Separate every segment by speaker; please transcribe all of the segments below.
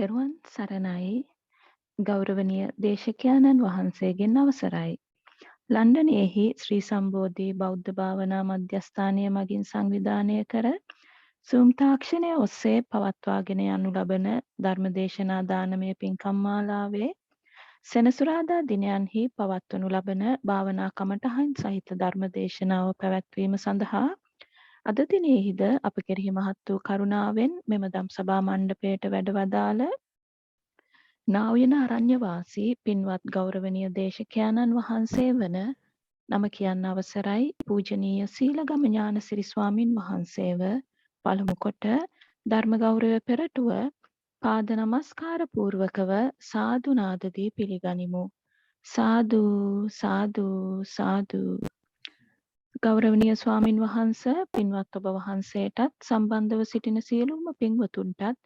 Speaker 1: තෙරුවන් සරණයි ගෞරවනීය දේශකයන්න් වහන්සේගෙන් අවසරයි. ලන්ඩනයෙහි ශ්‍රී සම්බෝධි බෞද්ධ භාවනා මධ්‍යස්ථානය මගින් සංවිධානය කර සූම් තාක්ෂණය ඔස්සේ පවත්වාගෙන යනු ලබන ධර්මදේශනා දානමය පින්කම් මාලාවේ සෙනසුරාදා දිනයන්හි පවත්වනු ලබන භාවනා කමටහන් සහිත ධර්මදේශනාව පැවැත්වීම සඳහා අද දිනෙහිද අප කෙරෙහි මහත් වූ කරුණාවෙන් මෙම දම් සභා මණ්ඩපයට වැඩවදාළ නා උයන අරණ්‍යවාසී පින්වත් ගෞරවනීය දේශකයාණන් වහන්සේ වන නම කියන්න අවසරයි පූජනීය සීලගම ඥානසිරි ස්වාමින් වහන්සේව පළමු කොට ධර්ම ගෞරවය පෙරටුව පාද නමස්කාර පූර්වකව සාදු නාදදී පිළිගනිමු. සාදු සාදු සාදු. ගෞරවනීය ස්වාමින් වහන්ස පින්වත් ඔබ වහන්සේටත් සම්බන්ධව සිටින සියලුම පින්වතුන්ටත්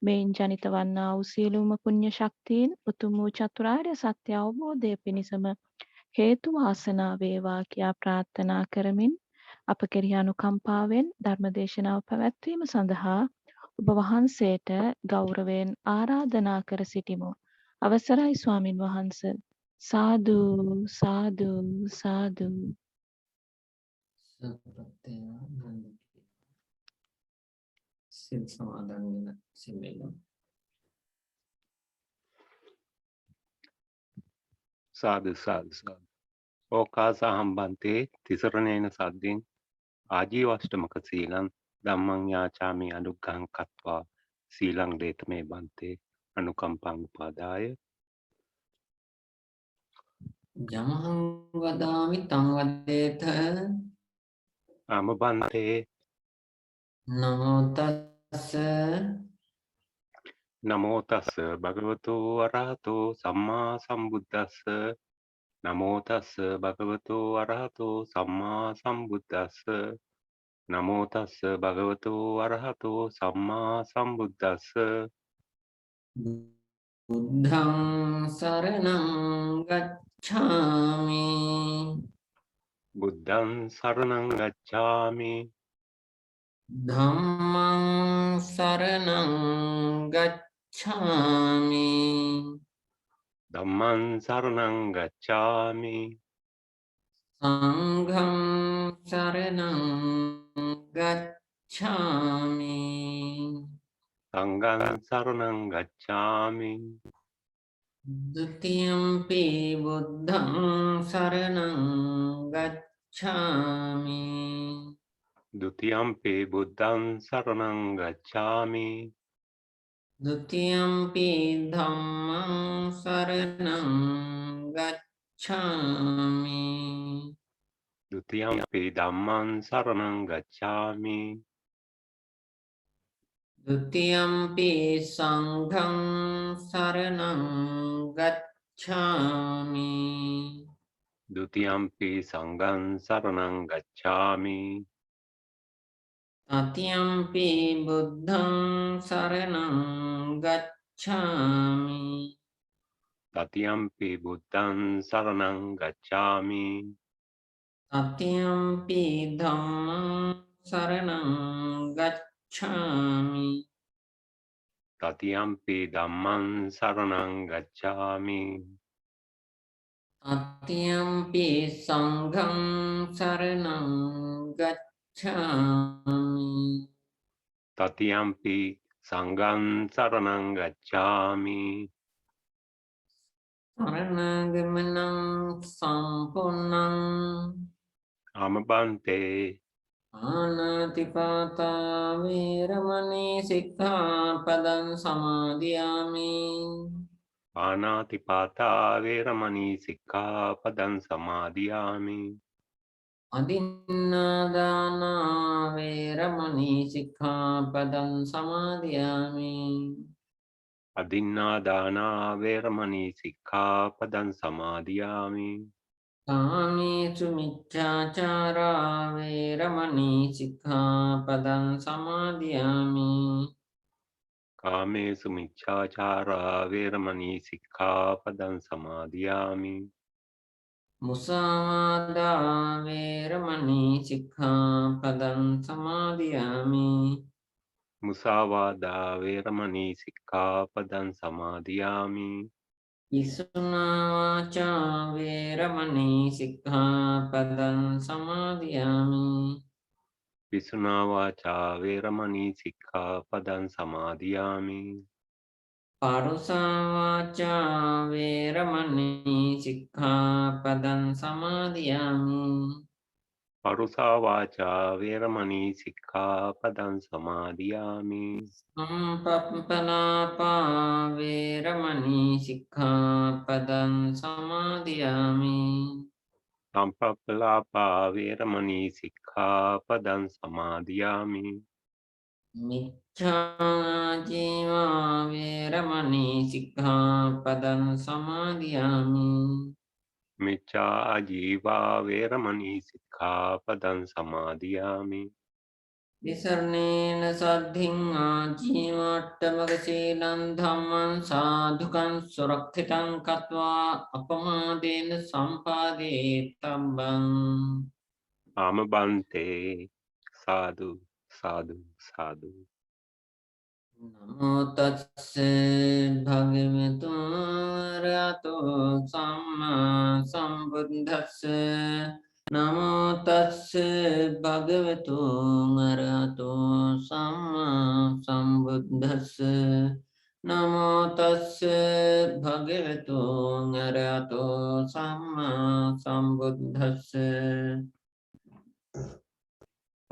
Speaker 1: මෙයින් ජනිත වන්නා වූ සියලුම පුණ්‍ය ශක්තියින් උතුම් වූ චතුරාර්ය සත්‍ය අවබෝධය පිණිසම හේතු වාසනා වේවා කියා ප්‍රාර්ථනා කරමින් අප කෙරෙහි අනුකම්පාවෙන් ධර්මදේශනාව පැවැත්වීම සඳහා ඔබ වහන්සේට ගෞරවයෙන් ආරාධනා කර සිටිමු. අවසරයි ස්වාමින් වහන්ස. සාදු සාදු සාදු.
Speaker 2: සිල් සමාදන් වෙන සිල්වෙන්න.
Speaker 3: සාදු සාදු සාදු. ඕකාසහම්බන්තේ තිසරණේන සද්දින් ආජීවෂ්ටමක සීලං ධම්මං යාචාමි අනුග්ගහං කତ୍වා සීලං දේතමේ බන්තේ අනුකම්පං උපාදාය
Speaker 2: යමහං වදාමි තං වදේත
Speaker 3: අමබන්තේ
Speaker 2: නමෝ තස්ස
Speaker 3: නමෝ තස්ස භගවතු වරහතෝ සම්මා සම්බුද්දස්ස නමෝ තස්ස භගවතු වරහතෝ සම්මා සම්බුද්දස්ස නමෝ තස්ස භගවතු වරහතෝ සම්මා සම්බුද්දස්ස
Speaker 2: බුද්ධං සරණං ගච්ඡාමි
Speaker 3: බුද්ධං සරණං ගච්ඡාමි
Speaker 2: ධම්මං සරණං ගච්ඡාමි
Speaker 3: ධම්මං සරණං ගච්ඡාමි
Speaker 2: සංඝං සරණං ගච්ඡාමි
Speaker 3: සංඝං සරණං ගච්ඡාමි
Speaker 2: ဒုတိယံ පි බුද්ධං සරණං ගච්ඡාමි
Speaker 3: ဒုတိယံ පි බුද්ධං සරණං ගච්ඡාමි
Speaker 2: ဒုတိယံ පි ධම්මං සරණං ගච්ඡාමි
Speaker 3: ဒုတိယံ පි ධම්මං සරණං ගච්ඡාමි
Speaker 2: ဒုတိယံ පි සංඝං සරණං ගච්ඡාමි
Speaker 3: ဒုတိယံ පි සංඝං සරණං ගච්ඡාමි
Speaker 2: တတိယံ පි බුද්ධං සරණං ගච්ඡාමි
Speaker 3: တတိယံ පි බුද්ධං සරණං ගච්ඡාමි
Speaker 2: တတိယံ පි ධම්මං සරණං ගච්ඡාමි
Speaker 3: တတိယံ පි ධම්මං සරණං ගච්ඡාමි
Speaker 2: တတိယံ පි සංඝං සරණං ගච්ඡාමි
Speaker 3: တတိယံ පි සංඝං සරණං ගච්ඡාමි
Speaker 2: සරණාගමනං සම්පූර්ණං
Speaker 3: අමබන්තේ
Speaker 2: ආනාතිපාතා වේරමණී සික්ඛාපදං සමාදියාමි
Speaker 3: පානාතිපාතා වේරමණී සික්ඛාපදං සමාදියාමි
Speaker 2: අදින්නාදාන වේරමණී සික්ඛාපදං සමාදියාමි
Speaker 3: අදින්නාදානා වේරමණී සික්ඛාපදං සමාදියාමි
Speaker 2: කාමේසු මිච්ඡාචාරා වේරමණී සික්ඛාපදං සමාදියාමි
Speaker 3: කාමේසු මිච්ඡාචාරා වේරමණී සික්ඛාපදං සමාදියාමි
Speaker 2: මුසාවාදා වේරමණී සික්ඛාපදං සමාදියාමි
Speaker 3: මුසාවාදා වේරමණී සික්ඛාපදං සමාදියාමි.
Speaker 2: පිසුනා වාචා වේරමණී සික්ඛාපදං සමාදියාමි.
Speaker 3: පිසුනා වාචා වේරමණී සික්ඛාපදං සමාදියාමි.
Speaker 2: පරුසා වාචා වේරමණී සික්ඛාපදං සමාදියාමි.
Speaker 3: පරුසා වාචා වේරමණී සික්ඛාපදං සමාදියාමි.
Speaker 2: සම්පප්පලාපා වේරමණී සික්ඛාපදං සමාදියාමි.
Speaker 3: සම්පප්පලාපා වේරමණී සික්ඛාපදං සමාදියාමි.
Speaker 2: මිච්ඡා ජීවා වේරමණී සික්ඛාපදං සමාදියාමි.
Speaker 3: මිච්ඡා ආජීවා වේරමණී සික්ඛාපදං සමාදියාමි.
Speaker 2: විසරණේන සද්ධින් ආජීවට්ඨමක සීලං ධම්මං සාධුකං සුරක්ෂිතං කତ୍වා අපමාදේන සම්පාදේ තබ්බං.
Speaker 3: ආමබන්තේ සාදු සාදු සාදු.
Speaker 2: නමෝ තස්ස භගවතු වරහතෝ සම්මා සම්බුද්දස්ස. නමෝ තස්ස භගවතු වරහතෝ සම්මා සම්බුද්දස්ස. නමෝ තස්ස භගවතු වරහතෝ සම්මා සම්බුද්දස්ස.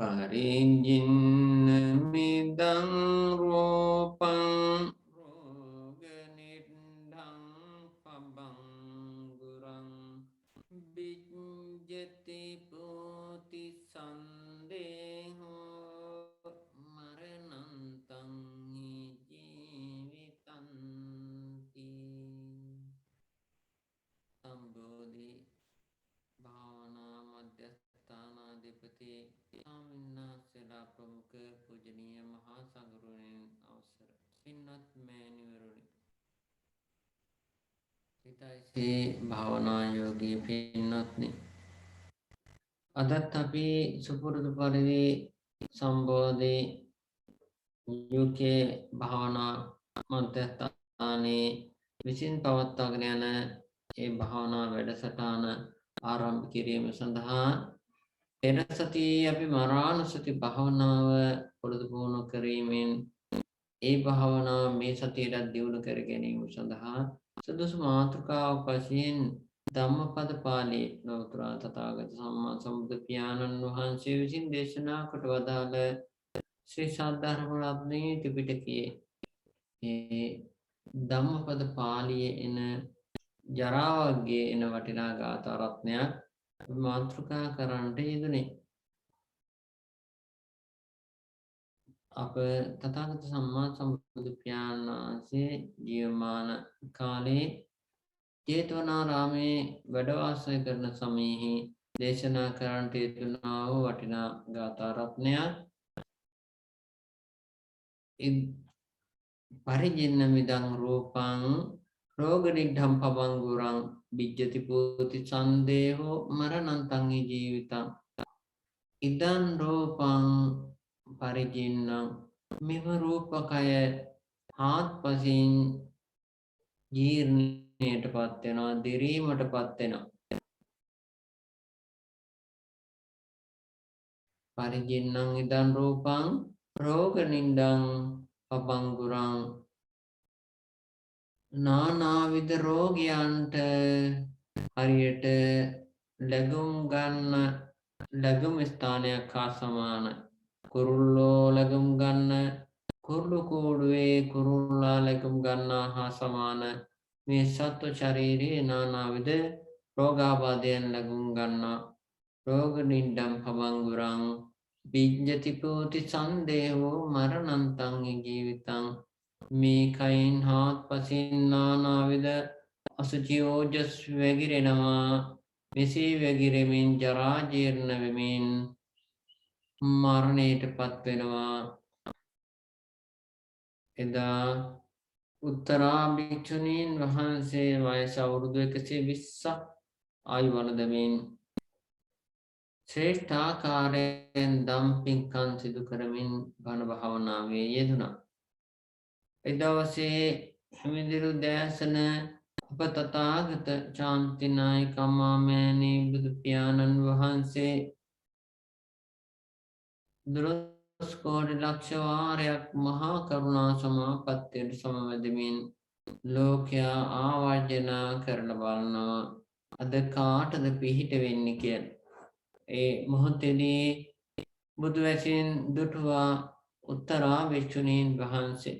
Speaker 2: පරිජින්න මිදං රූපං රෝගනිද්ධං පබංගුරං විඤ්ජති පෝති සන්දේහෝ මරණන්තං හි ජීවිතන්ති. සම්බෝධි භාවනා මධ්‍යස්ථානාධිපති ස්වාමින්වහන්සේලා ප්‍රමුඛ පූජනීය මහා සංඝරුවනින් අවසර පින්වත් මෑණිවරුනි, හිතයිසේ භාවනා යෝගී පින්වත්නි, අදත් අපි සුපුරුදු පරිදි සම්බෝධි යෝගී භාවනා මධ්‍යස්ථානයේ විසින් පවත්වාගෙන යන ඒ භාවනා වැඩසටහන ආරම්භ කිරීම සඳහා පෙර සතියේ අපි මරානුසති භාවනාව පුරුදු පුහුණු කිරීමෙන් ඒ භාවනාව මේ සතියට දියුණු කර ගැනීම සඳහා සුදුසු මාතෘකාවක් වශයෙන් ධම්මපද පාළි ලෝතර තථාගත සම්මා සම්බුදු පියාණන් වහන්සේ විසින් දේශනා කොට වදාළ ශ්‍රී සද්ධර්ම රත්නයේ ත්‍රිපිටකයේ ඒ ධම්මපද පාළියේ එන ජරාවගේ එන වටිනා ගාථා රත්නයක් මාතෘකා කරන්නට යෙදුනේ. අප තථාගත සම්මා සම්බුදු පියාණන් වහන්සේ ජීවමාන කාලේ ජේතවනාරාමේ වැඩ වාසය කරන සමයෙහි දේශනා කරන්නට යෙදුනා වූ වටිනා ගාථා රත්නයක් පරිජින්න මිදං රූපං රෝගනිද්ධං පබංගුරං විජ්ජති පෝති සන්දේහෝ මරණන්තං හි ජීවිතං. ඉදං රූපං පරිජින්නං, මෙම රූපකය හාත්පසින් ජීර්ණයට පත් වෙනවා, දිරීමට පත් වෙනවා. පරිජින්නං ඉදං රූපං රෝගනිද්ධං පබංගුරං, නානාවිද රෝගයන්ට හරියට ලැබුම් ගන්න ලැබුම් ස්ථානයක් හා සමානයි. කුරුල්ලෝ ලැබුම් ගන්න කුරුළු කූඩුවේ කුරුල්ලා ලැබුම් ගන්නා හා සමාන මේ සත්ව ශරීරයේ නානාවිද රෝගාබාධයන් ලැබුම් ගන්නා රෝගනිද්ධං පබංගුරං විඤ්ජති පෝති සන්දේහෝ මරණන්තං හි ජීවිතං. මේ කයින් හාත්පසින් නානාවිද අසුචි ඕජස් වැగిරෙනවා. මෙසේ වැగిරෙමින් ජරා ජීර්ණ වෙමින් මරණයට පත් වෙනවා. එදා උත්තරා භික්ෂුණීන් වහන්සේ වයස අවුරුදු 120ක් ආයු වළඳමින් ශ්‍රේෂ්ඨාකාරයෙන් දම් පින්කම් සිදු කරමින් බණ භාවනාවේ යෙදුණා. එදවසේ හිමිදිරු දැසන අප තථාගත ශාන්තිනායක අමාමෑණී බුදු පියාණන් වහන්සේ දොළොස් කෝටි ලක්ෂ වාරයක් මහා කරුණා සමාපත්තියට සමවැදෙමින් ලෝකයා ආවර්ජනා කරලා බලනවා අද කාටද පිහිට වෙන්නේ කියලා. ඒ මොහොතේදී බුදු වැසින් දුටුවා උත්තරා භික්ෂුණීන් වහන්සේ.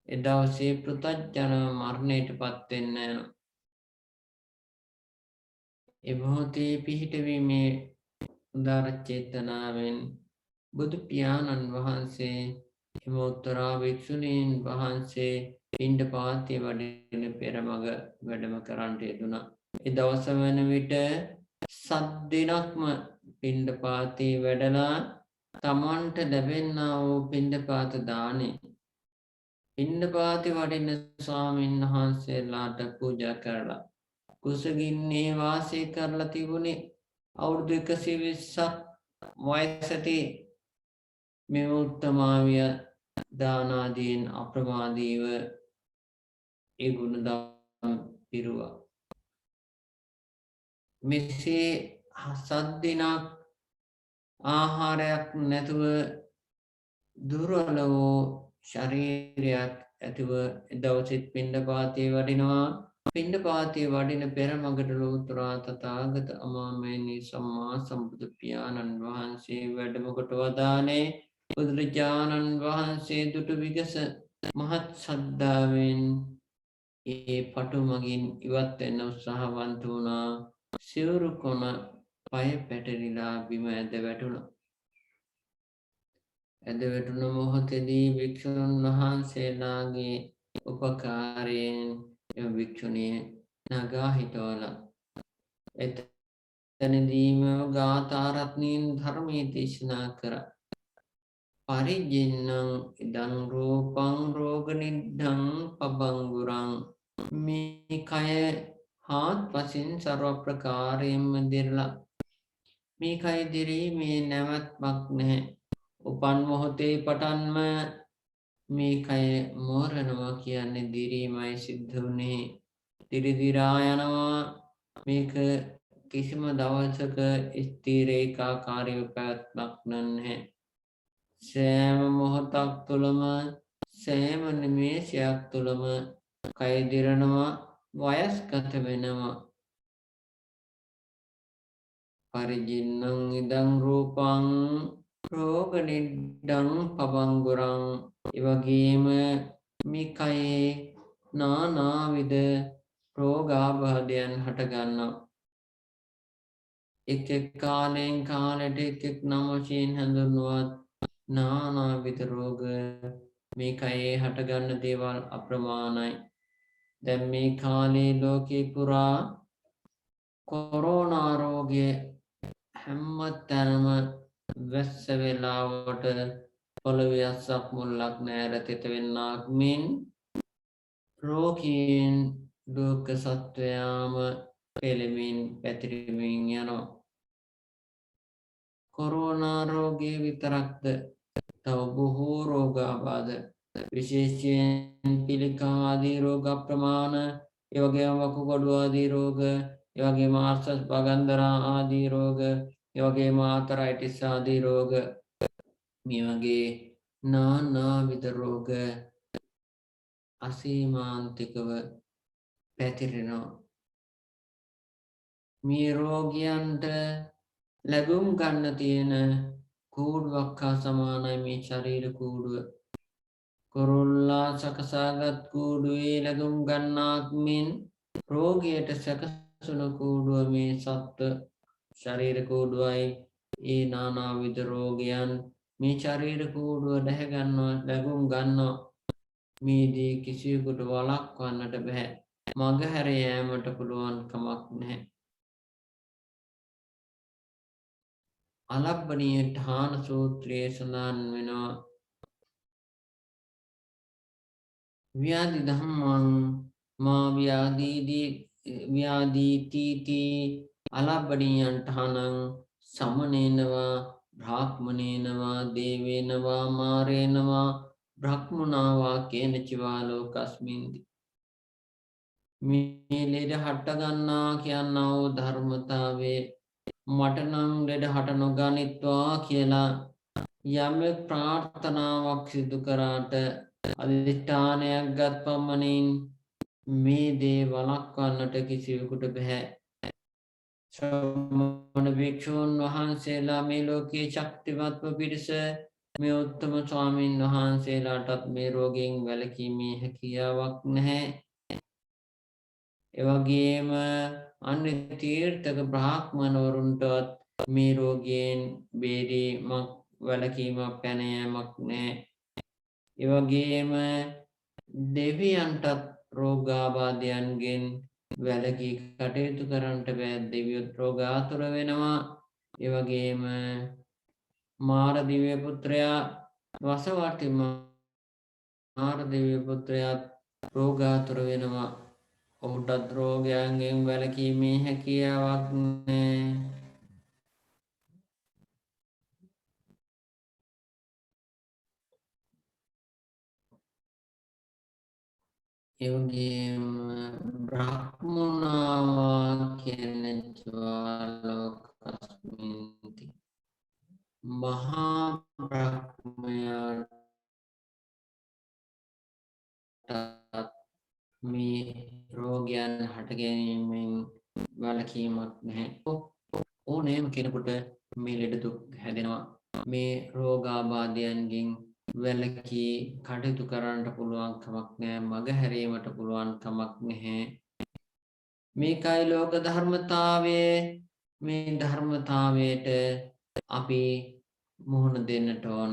Speaker 2: එදවසේ පෘථග්ජන මරණයට පත් වෙන්න යනවා. ඒ මොහොතේ පිහිටවීමේ උදාර චේතනාවෙන් බුදු පියාණන් වහන්සේ එම උත්තරා භික්ෂුණීන් වහන්සේ පිණ්ඩපාතේ වඩින පෙරමග වැඩම කරන්නට යෙදුණා. ඒ දවස වන විට සත් දිනක්ම පිණ්ඩපාතේ වැඩලා තමන්ට ලැබෙනා වූ පිණ්ඩපාත දානෙ පිණ්ඩපාතේ වඩින ස්වාමීන් වහන්සේලාට පූජා කරලා කුසගින්නේ වාසය කරලා තිබුණේ අවුරුදු 120ක් වයසට මේ උත්තමාවිය දානාදීන් අප්‍රමාදීව ඒ ගුණ දම් පිරුවා. මෙසේ සත් දිනක් ආහාරයක් නැතුව දුර්වල වූ ශරීරයක් ඇතිව දවසෙත් පිණ්ඩපාතේ වඩිනවා. පිණ්ඩපාතේ වඩින පෙරමගට ලෝතුරා තථාගත අමාමෑණී සම්මා සම්බුදු පියාණන් වහන්සේ වැඩම කොට වදාළේ බුදුරජාණන් වහන්සේ දුටු විගස මහත් ශ්‍රද්ධාවෙන් ඒ පටු මගින් ඉවත් වෙන්න උත්සාහවන්ත වුණා. සිවුරු කොන පය පැටලිලා බිම ඇද වැටුණා. ඇද වැටුණ මොහොතේදී වික්ෂුන් වහන්සේලාගේ උපකාරයෙන් එම වික්ෂුණිය නගා හිටවලා එතනදීම ගාථා රත්නීන් ධර්මයේ දේශනා කරා. පරිජින්නං ඉදං රූපං රෝග නිද්ධං පබංගුරං මේ කය හාත්පසින් සර්ව ප්‍රකාරයෙන්ම දිරලා මේ කය දිරීමේ නැවැත්මක් නැහැ. උපන් මොහොතේ පටන්ම මේ කය මෝරනවා කියන්නේ දිරීමයි සිද්ධ වුනේ. දිරිදිරා යනවා. මේක කිසිම දවසක ස්ථිර ඒකාකාරී පැවැත්මක් නැහැ. සෑම මොහොතක් තුළම සෑම නිමේෂයක් තුළම කය දිරනවා, වයස්ගත වෙනවා. පරිජින්නං ඉදං රූපං රෝග නිද්ධං පබංගුරං. එවැගේම මේ කයේ නානාවිද රෝගාබාධයන් හටගන්නවා. එක් එක් කාලයෙන් කාලයට එක් එක් නම් වශයෙන් හඳුන්වුවත් නානාවිද රෝග මේ කයේ හටගන්න දේවල් අප්‍රමාණයි. දැන් මේ කාලේ ලෝකේ පුරා කොරෝනා රෝගය හැම තැනම වැස්ස වෙලාවට පොළවේ අස්සක් මුල්ලක් නැර තෙත වෙන්නාක් මෙන් රෝගීන් ලෝක සත්වයාම පෙළමින් පැතිරෙමින් යනවා. කොරෝනා රෝගය විතරක්ද තව බොහෝ රෝගාබාධ විශේෂයෙන් පිළිකා ආදී රෝග ප්‍රමාණ, ඒ වගේම වකුගඩු ආදී රෝග, ඒ වගේම ආර්ථස් බගන්දරා ආදී රෝග, ඒ වගේම ආතරයිටිස් ආදී රෝග, මේ වගේ නානාවිධ රෝග අසීමාන්තිකව පැතිරෙනවා. මේ රෝගයන්ට ලැබුම් ගන්න තියෙන කූඩුවක් හා සමානයි මේ ශරීර කූඩුව. කොරොල්ලා සකසාගත් කූඩුවේ ලැබුම් ගන්නාක් මෙන් රෝගයට සැකසුණු කූඩුව මේ සත්ව ශරීර කූඩුවයි. ඒ නානාවිධ රෝගයන් මේ ශරීර කූඩුව දැහැ ගන්නවා, ලැබුම් ගන්නවා. මේදී කිසියෙකුට වළක්වන්නට බෑ. මගහැර යෑමට පුළුවන් කමක් නැහැ. අලබ්බනීය ඨාන සූත්‍රයේ සඳහන් වෙනවා ව්‍යාධි ධම්මං මා ව්‍යාධීති අලබ්බණීයන්ටහනං සමනේනවා බ්‍රාහ්මනේනවා දේවේනවා මාරේනවා බ්‍රහ්මුණාවා කේනචිවා ලෝකස්මින්ති මේ ලෙඩ හටගන්නා කියන්නා වූ ධර්මතාවයේ මට නම් ලෙඩ හට නොගනිත්වා කියලා යමෙක් ප්‍රාර්ථනාවක් සිදු කරාට අධිෂ්ඨානයක් ගත් පමණින් මේ දේ වළක්වන්නට කිසිවෙකුට බෑ. ශ්‍රමණ භික්ෂූන් වහන්සේලා මේ ලෝකයේ ශක්තිමත්ම පිරිස මේ උත්තම ස්වාමීන් වහන්සේලාටත් මේ රෝගයෙන් වැළකීමේ හැකියාවක් නැහැ. ඒ වගේම අන්‍ය තීර්ථක බ්‍රාහ්මණවරුන්ටවත් මේ රෝගයෙන් බේරීමක් වැළකීමක් පැන යාමක් නැහැ. ඒ වගේම දෙවියන්ටත් රෝගාබාධයන්ගෙන් වැළකී කටයුතු කරන්නට බෑ. දෙවියොත් රෝගාතුර වෙනවා. ඒ වගේම මාර දිව්‍ය පුත්‍රයා වසවටි මාර දිව්‍ය පුත්‍රයා රෝගාතුර වෙනවා. ඔහුටත් රෝගයන්ගෙන් වැළකීමේ හැකියාවක් නැහැ. ඒ වගේම බ්‍රහ්මනාවා කියන්නේ ජ්වාලෝකස්මින්ති මහා බ්‍රහ්මයාට මේ රෝගයන් හට ගැනීමෙන් වළකීමක් නැහැ. ඕනෑම කෙනෙකුට මේ ලෙඩ දුක් හැදෙනවා. මේ රෝගාබාධයන්ගෙන් වැළකී කටයුතු කරන්නට පුළුවන් කමක් නැහැ. මග හැරීමට පුළුවන් කමක් නැහැ. මේකයි ලෝක ධර්මතාවයේ. මේ ධර්මතාවයට අපි මුහුණ දෙන්නට ඕන.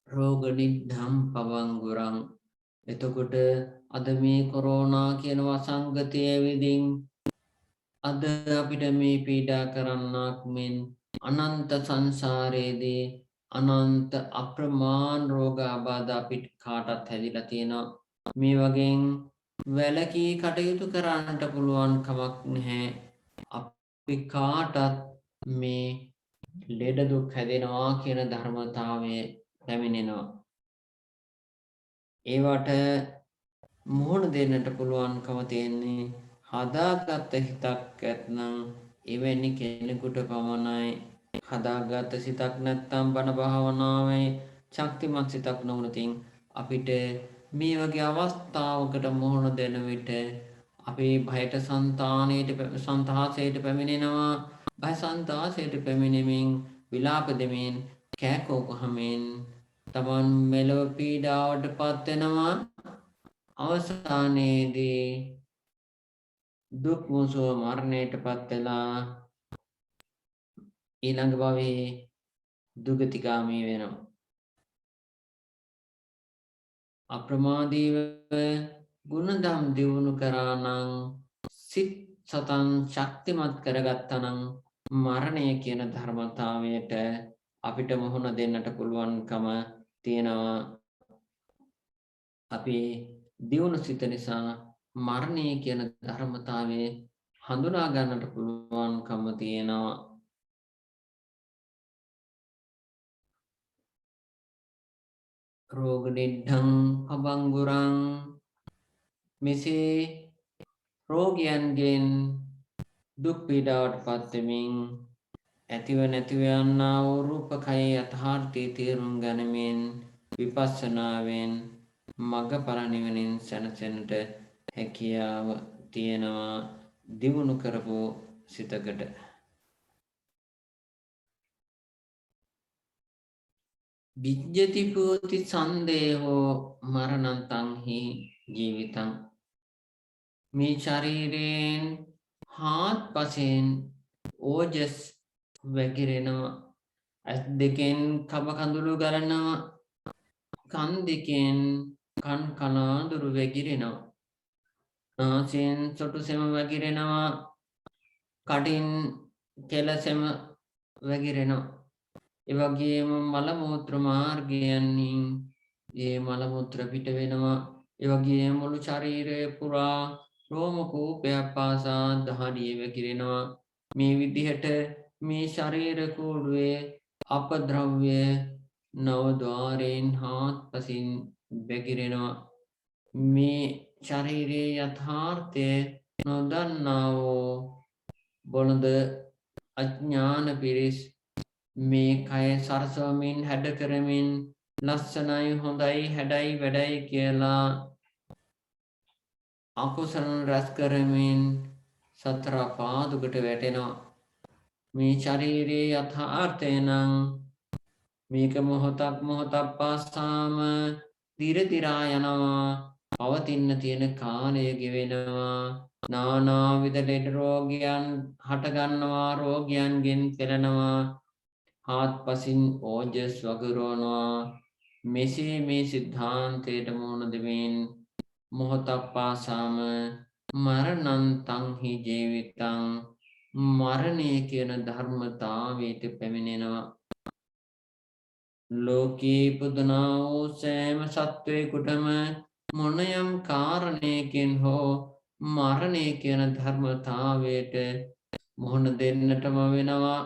Speaker 2: රෝග නිද්ධම් පවංගුරං. එතකොට අද මේ කොරෝනා කියන වසංගතය විදිහින් අද අපිට මේ පීඩා කරන්නක් මෙන් අනන්ත සංසාරයේදී අනන්ත අප්‍රමාණ රෝගාබාධ අපිට කාටත් හැදිලා තියෙනවා. මේ වගේ වැළකී කටයුතු කරන්නට පුළුවන් කමක් නැහැ. අපි කාටත් මේ ලෙඩ දුක් හැදෙනවා කියන ධර්මතාවය පැමිණෙනවා. ඒවට මුහුණ දෙන්නට පුළුවන්කම තියෙන්නේ හදාගත් හිතක් ඇත්නම් එවැනි කෙනෙකුට පමණයි. හදාගත් සිතක් නැත්නම් බණ භාවනාවේ ශක්තිමත් සිතක් නොවුනතින් අපිට මේ වගේ අවස්ථාවකට මුහුණ දෙන විට අපේ භයට සන්තාසයට පැමිණෙනවා. භය සන්තාසයට පැමිණෙමින් විලාප දෙමින් කෑකෝ ගහමින් තමන් මෙලොව පීඩාවට පත් වෙනවා. අවසානයේදී දුක් මුසුව මරණයට පත් වෙලා ඊළඟ භවයේ දුගතිගාමී වෙනවා. අප්‍රමාදීව ගුණධම් දියුණු කරා නම් සිත් සතන් ශක්තිමත් කරගත්තා නම් මරණය කියන ධර්මතාවයට අපිට මුහුණ දෙන්නට පුළුවන්කම තියෙනවා. අපි දියුණු සිත නිසා මරණය කියන ධර්මතාවයේ හඳුනා ගන්නට පුළුවන්කම තියෙනවා. රෝග නිද්ධං පබංගුරං. මෙසේ රෝගයන්ගෙන් දුක් පීඩාවට පත් වෙමින් ඇතිව නැතිව යනා වූ රූපකය යථාර්ථය තේරුම් ගනිමින් විපස්සනාවෙන් මග්ගඵල නිවනින් සැනසෙන්නට හැකියාව තියෙනවා දියුණු කරපු සිතකට. විජ්ජති පෝති සන්දේහෝ මරණන්තං හි ජීවිතං. මේ ශරීරයෙන් හාත්පසින් ඕජස් වැగిරෙනවා. ඇස් දෙකෙන් කබ කඳුළු ගලනවා. කන් දෙකෙන් කන් කලාඳුරු වැగిරෙනවා. නාසයෙන් සොටු සෙම වැగిරෙනවා. කටින් කෙලසෙම වැగిරෙනවා. ඒ වගේම මල මූත්‍ර මාර්ගයෙන් ඒ මල මූත්‍ර පිට වෙනවා. ඒ වගේම මුළු ශරීරය පුරා රෝම කූපයක් පාසා දහඩිය වැగిරෙනවා. මේ විදිහට මේ ශරීර කූඩුවේ අපද්‍රව්‍ය නවද්වාරයෙන් හාත්පසින් වැగిරෙනවා. මේ ශරීරයේ යථාර්ථය නොදන්නාවෝ බොළඳ අඥාන පිරිස් මේ කය සරසවමින් හැඩ කරමින් ලස්සනයි හොඳයි හැඩයි වැඩයි කියලා අකුසල රැස් කරමින් සතර පාදුකට වැටෙනවා. මේ ශරීරයේ යථාර්ථය නම් මේක මොහොතක් මොහොතක් පාසාම දිරදිරා යනවා. පවතින්න තියෙන කාලය ගෙවෙනවා. නානාවිධ ලෙඩ රෝගයන් හටගන්නවා. රෝගයන්ගෙන් පෙළෙනවා. හාත්පසින් ඕජස් වගුරුවනවා. මෙසේ මේ සිද්ධාන්තයට මුහුණ දෙමින් මොහොතක් පාසාම මරණං තංහි ජීවිතං මරණය කියන ධර්මතාවයට පැමිණෙනවා. ලෝකේ පුදනා වූ සෑම සත්වයකුටම මොනයම් කාරණයකින් හෝ මරණය කියන ධර්මතාවයට මුහුණ දෙන්නටම වෙනවා.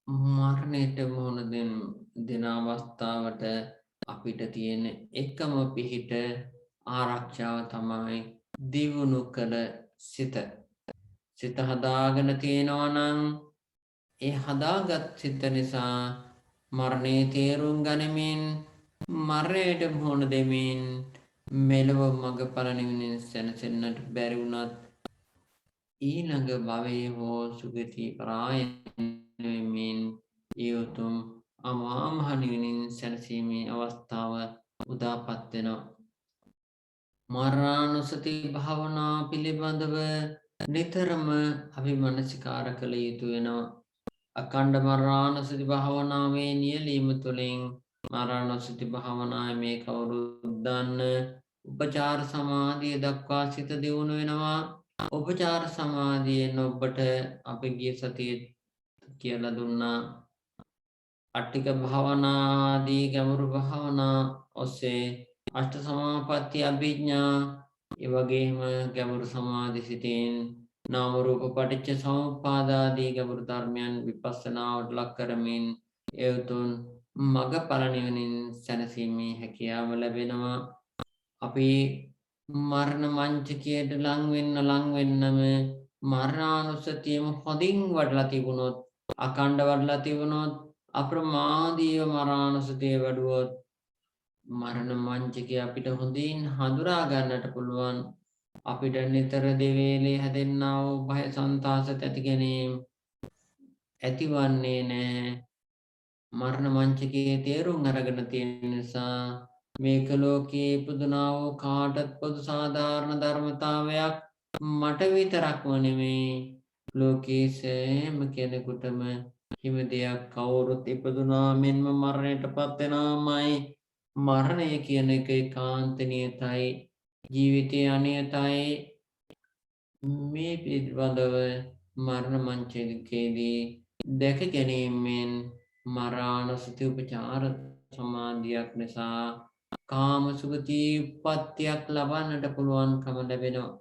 Speaker 2: මරණයට මුහුණ දෙන අවස්ථාවට අපිට තියෙන එකම පිහිට ආරක්ෂාව තමයි දියුණු කළ සිත. සිත හදාගෙන තියෙනවා නම් ඒ හදාගත් සිත නිසා මරණය තේරුම් ගනිමින් මරණයට මුහුණ දෙමින් මෙලොව මඟඵල නිවනින් සැනසෙන්නට බැරි වුණත් ඊළඟ භවයේ හෝ සුගති පරායන වෙමින් ඒ උතුම් අමා මහ නිවනින් සැනසීමේ අවස්ථාව උදාපත් වෙනවා. මරණානුසති භාවනා පිළිබඳව නිතරම අපි මනසිකාර කළ යුතු වෙනවා. අඛණ්ඩ මරණානුසති භාවනාවේ නියැලීම තුළින් මරණානුසති භාවනාවේ මේ කවුරුත් දන්න උපචාර සමාධිය දක්වා සිත දියුණු වෙනවා. උපචාර සමාධියෙන් ඔබට අපි ගිය සතියේ කියලා දුන්නා අට්ටික භාවනාදී ගැඹුරු භාවනා ඔස්සේ අෂ්ට සමාපatti අභිඥා ඒ වගේම ගැඹුරු සමාධි සිතෙන් නාම රූප පටිච්ච සමුප්පාදාදී ගැඹුරු ධර්මයන් විපස්සනාවට ලක් කරමින් ඒ උතුම් මගඵල නිවනින් සැනසීමේ හැකියාව ලැබෙනවා. අපි මරණ මංචකයට ලං වෙන්නම මරණානුස්සතියම හොඳින් වඩලා තිබුණොත් අඛණ්ඩ වඩලා තිබුණොත් අප්‍රමාදීව මරණානුස්සතිය වැඩුවොත් මරණ මංචකය අපිට හොඳින් හඳුනා ගන්නට පුළුවන්. අපිට නිතර දෙවේලේ හැදෙන්නා වූ භය සංතාස ඇති ගැනීම ඇතිවන්නේ නැහැ. මරණ මංචකයේ තේරුම් අරගෙන තියෙන නිසා මේක ලෝකයේ පුදුනා වූ කාටත් පොදු සාධාරණ ධර්මතාවයක්. මට විතරක්ම නෙමෙයි ලෝකයේ සෑම කෙනෙකුටම හිම දෙයක්. කවුරුත් ඉපදුනා මෙන්ම මරණයටපත් වෙනාමයි. මරණය කියන එක ඒකාන්ත නියතයි. ජීවිතය අනියතයි. මේ පිළිබඳව මරණ මංචකයේදී දැක ගැනීමෙන් මරණානුස්සති උපචාර සමාධියක් නිසා කාම සුගති උප්පත්තියක් ලබන්නට පුළුවන්කම ලැබෙනවා.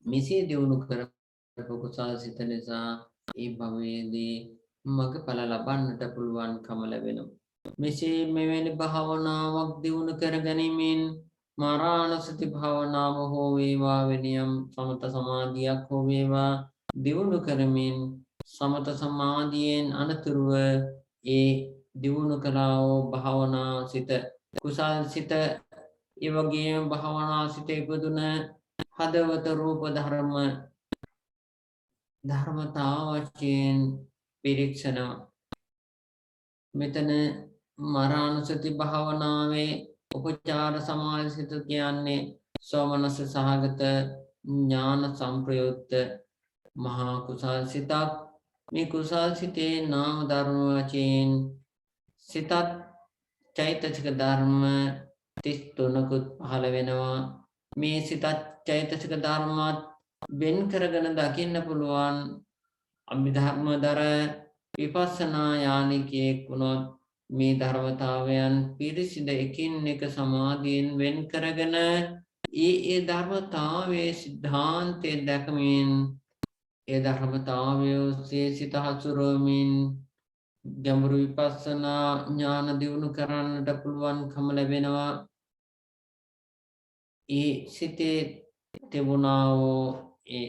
Speaker 2: මෙසේ දියුණු කරපු කුසල සිත නිසා ඒ භවයේදී මඟඵල ලබන්නට පුළුවන්කම ලැබෙනවා. මෙසේ මෙවැනි භාවනාවක් දියුණු කර ගැනීමෙන් මරණානුස්සති භාවනාව හෝ වේවා වෙනියම් සමත සමාධියක් හෝ වේවා දියුණු කරමින් සමත සමාධියෙන් අනතුරුව ඒ දියුණු කළා වූ භාවනා සිත කුසල් සිත ඒ වගේම භාවනා සිත ඉපදුන හදවත රූප ධර්මතාවයෙන් පිරික්සනවා. මෙතන මරණානුස්සති භාවනාවේ උපචාර සමාධි සිත කියන්නේ සෝමනස්ස සහගත ඥාන සංප්‍රයුක්ත මහා කුසල් සිතක්. මේ කුසල් සිතේ නාම ධර්ම වශයෙන් සිතත් චෛතසික ධර්ම 33කුත් පහළ වෙනවා. මේ සිතත් චෛතසික ධර්මات වෙන් කරගෙන දකින්න පුළුවන් අභිධර්මදර විපස්සනා යානිකයෙක් වුණොත් මේ ධර්මතාවයන් පිරිසිඳ එකින් එක සමාධියෙන් වෙන් කරගෙන ඒ ධර්මතාවයේ සිද්ධාන්තය දැකමින් ඒ ධර්මතාවය ඔස්සේ සිත හසුරුවමින් ගැඹුරු විපස්සනා ඥාන දියුණු කරන්නට පුළුවන්කම ලැබෙනවා. ඒ සිතේ තිබුණා වූ ඒ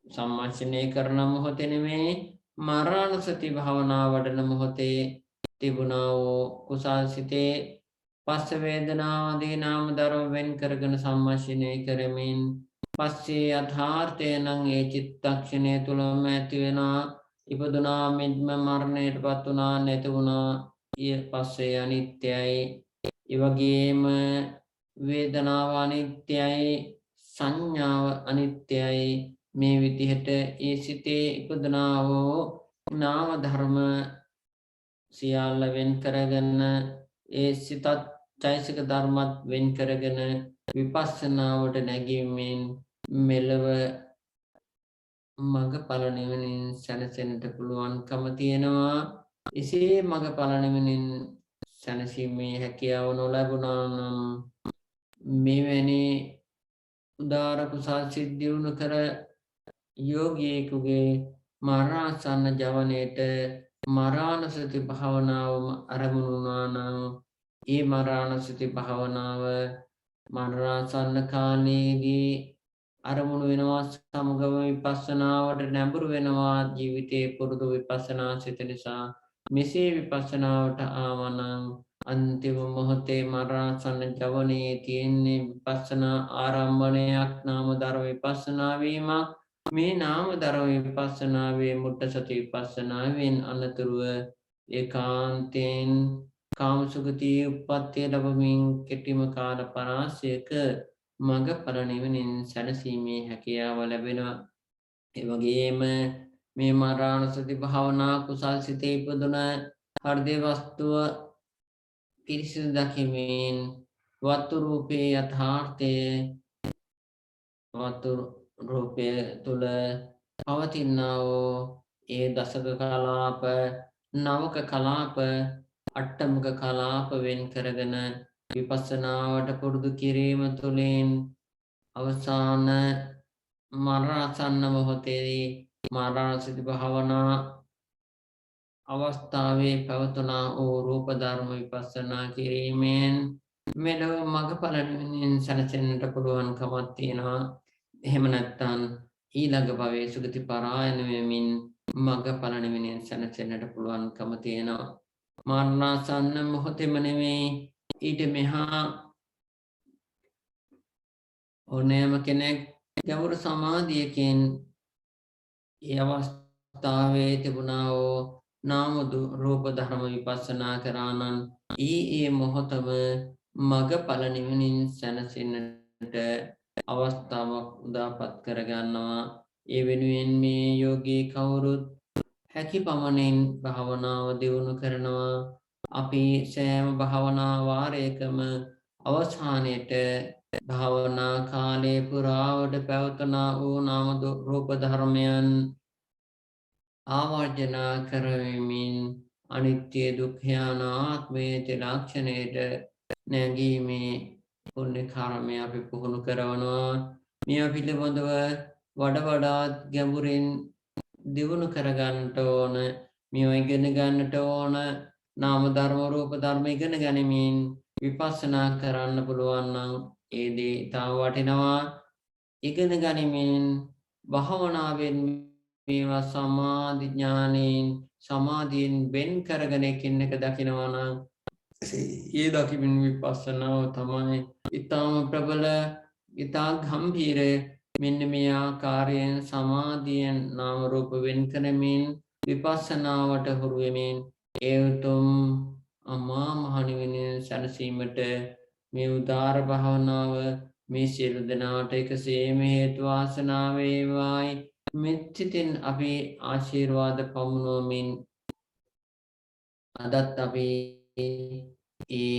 Speaker 2: සම්මාසනය කරන මොහොතේ නෙමෙයි මරණසති භාවනා වඩන මොහොතේ තිබුණා වූ කුසල් සිතේ පස්ස වේදනා ආදී නාම ධර්ම වෙන් කරගෙන සම්මාසනය කරමින් පස්සේ යථාර්ථය නම් ඒ චිත්තක්ෂණය තුළම ඇති වෙනා ඉපදුනා මෙත්ම මරණයටපත් වුණා නැති වුණා ඊය පස්සේ අනිත්‍යයි. ඒ වගේම වේදනාව අනිත්‍යයි සංඥාව අනිත්‍යයි. මේ විදිහට ඒ සිතේ ඉපදුනා වූ නාම ධර්ම සියල්ල වෙන් කරගෙන ඒ සිතත් චෛසික ධර්මත් වෙන් කරගෙන විපස්සනාවට නැගීමෙන් මෙලව මගඵල නිවනින් සැනසෙන්නට පුළුවන්කම තියෙනවා. එසේ මගඵල නිවනින් සැනසීමේ හැකියාව නොලැබුණා නම් මෙවැනි උදාර කුසල් සිත් දියුණු කර යෝගියෙකුගේ මරණාසන්න ජවනයේට මරණසති භාවනාවම අරමුණු වුණා නම් ඒ මරණසති භාවනාව මරණාසන්න කාලයේදී අරමුණු වෙනවා සමගම විපස්සනාවට නැඹුරු වෙනවා. ජීවිතයේ පුරුදු විපස්සනා සිත නිසා මෙසේ විපස්සනාවට ආවනම් අන්තිම මොහොතේ මරණාසන්න ජවනයේ තියෙන්නේ විපස්සනා ආරම්භණයක් නාම ධර්ම විපස්සනා වීමක්. මේ නාම ධර්ම විපස්සනාවේ මුට්ට සති විපස්සනාවෙන් අනතුරුව ඒකාන්තයෙන් කාමසුගතියේ උප්පත්තිය ලැබමින් කෙටිම කාල පරාසයක මගඵල නිවනින් සැනසීමේ හැකියාව ලැබෙනවා. ඒ වගේම මේ මරණසති භාවනා කුසල් සිතේ ඉපදුන හෘද වස්තුව පිරිසිදු දකිමින් වතු රූපේ යථාර්ථය වතු රූපය තුල පවතිනා වූ ඒ දසක කලාප නවක කලාප අට්ටමක කලාප වෙන් කරගෙන විපස්සනාවට පුරුදු කිරීම තුළින් අවසාන මරණාසන්න මොහොතේදී මරණසති භාවනා අවස්ථාවේ පැවතුනා වූ රූප ධර්ම විපස්සනා කිරීමෙන් මෙලොව මගඵල නිවනින් සැනසෙන්නට පුළුවන්කමක් තියෙනවා. එහෙම නැත්නම් ඊළඟ භවයේ සුගති පරායන වෙමින් මගඵල නිවනින් සැනසෙන්නට පුළුවන්කම තියෙනවා. මරණාසන්න මොහොතේම නෙමෙයි ඊට මෙහා ඕනෑම කෙනෙක් ගැඹුරු සමාධියකින් ඒ අවස්ථාවේ තිබුණා වූ නාම රූප ධර්ම විපස්සනා කරා නම් ඒ මොහොතම මගඵල නිවනින් සැනසෙන්නට අවස්ථාවක් උදාපත් කරගන්නවා. ඒ වෙනුවෙන් මේ යෝගී කවුරුත් හැකි පමණින් භාවනාව දියුණු කරනවා. අපි සෑම භාවනා වාරයකම අවසානයේට භාවනා කාලයේ පුරාවට පැවතුනා වූ නාම රූප ධර්මයන් ආවර්ජනා කරමින් අනිත්‍ය දුක්ඛ අනාත්මයේ ත්‍රිලක්ෂණයට නැගීමේ පුණ්‍ය කර්මය අපි පුහුණු කරනවා. මේ පිළිබඳව වඩාත් ගැඹුරින් දියුණු කරගන්නට ඕන. මේ ඉගෙන ගන්නට ඕන. නාම ධර්ම රූප ධර්ම ඉගෙන ගනිමින් විපස්සනා කරන්න පුළුවන් නම් ඒ දේ තාම වටිනවා. ඉගෙන ගනිමින් භාවනාවෙන් මේවා සමාධි ඥානෙන් සමාධියෙන් වෙන් කරගෙන එකින් එක දකිනවා නම් ඒ දකිමින් විපස්සනාව තමයි ඊටම ප්‍රබල ඊටා ගම්භීර. මෙන්න මේ ආකාරයෙන් සමාධියෙන් නාම රූප වෙන් කරමින් විපස්සනාවට හුරු වෙමින් ඒ උතුම් අමා මහ නිවනින් සැනසීමට මේ උදාර භාවනාව මේ සියලු දෙනාට එකසේම හේතු වාසනා වේවායි. මෙත්සිතින් අපි ආශිර්වාද පමුණුවමින් අදත් අපි ඒ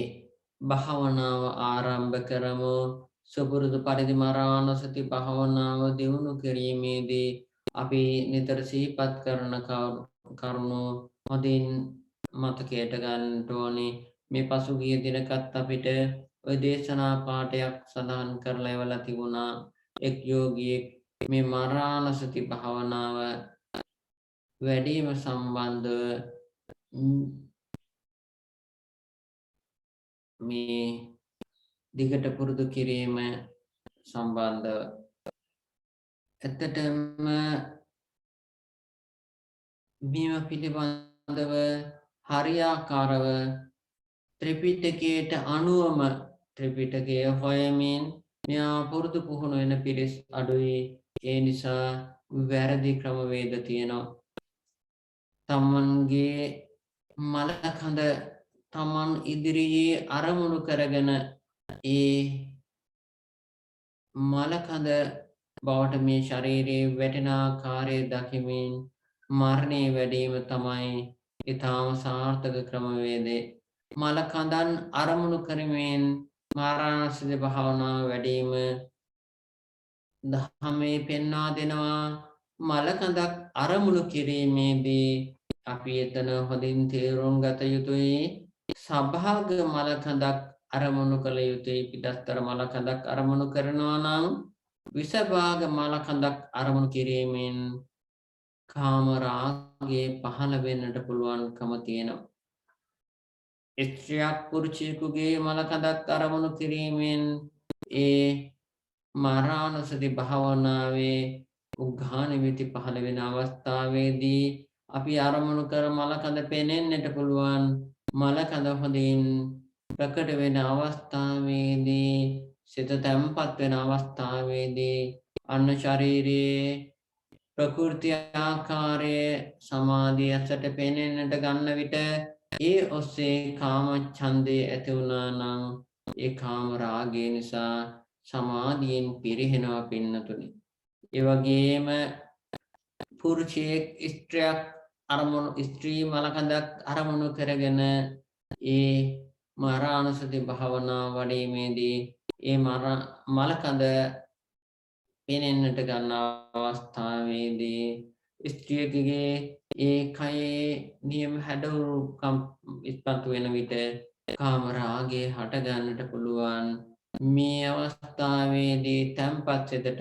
Speaker 2: භාවනාව ආරම්භ කරමු. සුපුරුදු පරිදි මරණසති භාවනාව දියුණු කිරීමේදී අපි නිතර සිහිපත් කරන කරුණු හොඳින් මතකයට ගන්නට ඕනේ. මේ පසුගිය දිනකත් අපිට ওই දේශනා පාඩයක් සඳහන් කරලා එවලා තිබුණා. එක් යෝගියෙක් මේ මරණසති භාවනාව වැඩිම සම්බන්ධව මේ දිගට පුරුදු කිරීම සම්බන්ධව ඇත්තටම මේව පිළිබඳව හරියාකාරව ත්‍රිපිටකයට අනුවම ත්‍රිපිටකය හොයමින් මෙයා පුරුදු පුහුණු වෙන පිරිස් අඩුයි. ඒ නිසා වැරදි ක්‍රමවේද තියෙනවා. තමන්ගේ මලකඳ තමන් ඉදිරියේ අරමුණු කරගෙන ඒ මලකඳ බවට මේ ශරීරයේ වැටෙන ආකාරය දකිමින් මරණය වැඩිම තමයි ඊටාම සාර්ථක ක්‍රමවේදය. මලකඳන් අරමුණු කරමින් මරණාසති භාවනාව වැඩිම ධම්මේ පෙන්වා දෙනවා. මලකඳක් අරමුණු කිරීමේදී අපි එතන හොඳින් තේරුම් ගත යුතුයි. සභාග මලකඳක් අරමුණු කළ යුතුයි. පිටස්තර මලකඳක් අරමුණු කරනවා නම් විසභාග මලකඳක් අරමුණු කිරීමෙන් කාම රාගය පහළ වෙන්නට පුළුවන්කම තියෙනවා. ස්ත්‍රියක් පුරුෂයෙකුගේ මලකඳක් අරමුණු කිරීමෙන් ඒ මරණසති භාවනාවේ උග්ඝානිමිති පහළ වෙන අවස්ථාවේදී අපි අරමුණු කර මලකඳ පෙනෙන්නට පුළුවන්. මලකඳ හොඳින් ප්‍රකට වෙන අවස්ථාවේදී සිත තැම්පත් වෙන අවස්ථාවේදී අන්න ශරීරයේ ප්‍රකෘති ආකාරයේ සමාධිය ඇසට පෙනෙන්නට ගන්න විට ඒ ඔස්සේ කාම ඡන්දේ ඇති වුණා නම් ඒ කාම රාගය නිසා සමාධියෙන් පිරිහෙනවා පින්නතුනි. ඒ වගේම පුරුෂයෙක් ස්ත්‍රියක් අරමුණු ස්ත්‍රී මලකඳක් අරමුණු කරගෙන ඒ මරණසති භාවනාව වඩීමේදී ඒ මලකඳ පෙනෙන්නට ගන්න අවස්ථාවේදී ස්ත්‍රියකගේ ඒ කයේ නියම හැඩවුරුකම් ඉස්පතු වෙන විට කාම රාගය හට ගන්නට පුළුවන්. මේ අවස්ථාවේදී තැම්පත් සිතට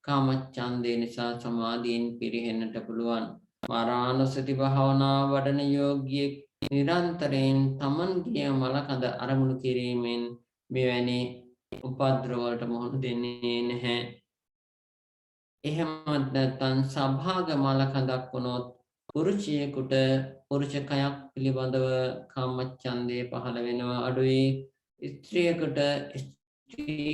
Speaker 2: කාම ඡන්දේ නිසා සමාධියෙන් පිරිහෙන්නට පුළුවන්. මරණසති භාවනාව වඩන යෝගියෙක් නිරන්තරයෙන් තමන්ගේ මලකඳ අරමුණු කිරීමෙන් මෙවැනි උපද්‍රව වලට මුහුණ දෙන්නේ නැහැ. එහෙමත් නැත්නම් සභාග මලකඳක් වුණොත් පුරුෂයෙකුට පුරුෂ කයක් පිළිබඳව කාමච්ඡන්දේ පහළ වෙනවා අඩුයි. ස්ත්‍රියකට ස්ත්‍රී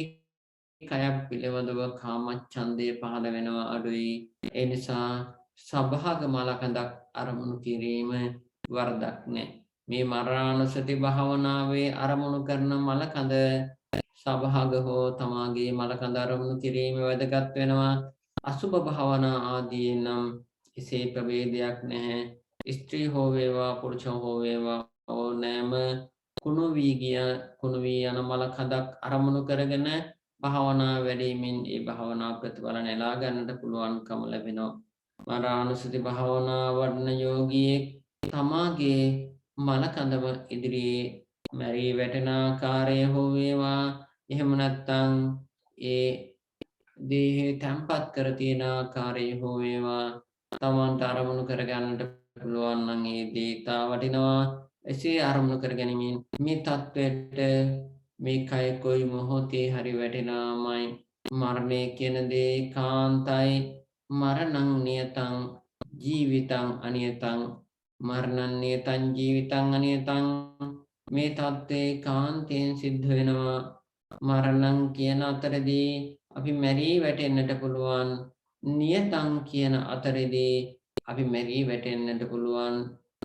Speaker 2: කයක් පිළිබඳව කාමච්ඡන්දේ පහළ වෙනවා අඩුයි. ඒ නිසා සභාග මලකඳක් අරමුණු කිරීම වරදක් නැහැ. මේ මරණසති භාවනාවේ අරමුණු කරන මලකඳ සභාග හෝ තමාගේ මලකඳ අරමුණු කිරීම වැදගත් වෙනවා. අසුභ භාවනා ආදී නම් කිසි ප්‍රභේදයක් නැහැ. ස්ත්‍රී හෝ වේවා පුරුෂ හෝ වේවා ඕනෑම කුණු වී යන මලකඳක් අරමුණු කරගෙන භාවනා වැඩීමෙන් ඒ භාවනා ප්‍රතිඵල නෙලා ගන්නට පුළුවන්කම ලැබෙනවා. මරණසති භාවනා වඩන යෝගියෙක් තමාගේ මලකඳම ඉදිරියේ මැරී වැටෙන ආකාරය හෝ වේවා එහෙම නැත්නම් ඒ දේහය තැම්පත් කර තියෙන ආකාරය හෝ වේවා තමන්ට අරමුණු කර ගන්නට පුළුවන් නම් ඒ දේ තා වටිනවා. එසේ අරමුණු කර ගැනීමෙන් මේ තත්වයට මේ කය කොයි මොහොතේ හරි වැටෙනාමයි. මරණය කියන දේ කාන්තයි. මරණං නියතං ජීවිතං අනියතං. මරණං නියතං ජීවිතං අනියතං. මේ තත්ත්වේ කාන්තයෙන් සිද්ධ වෙනවා. මරණං කියන අතරදී අපි මැරී වැටෙන්නට පුළුවන්. නියතං කියන අතරදී අපි මැරී වැටෙන්නට පුළුවන්.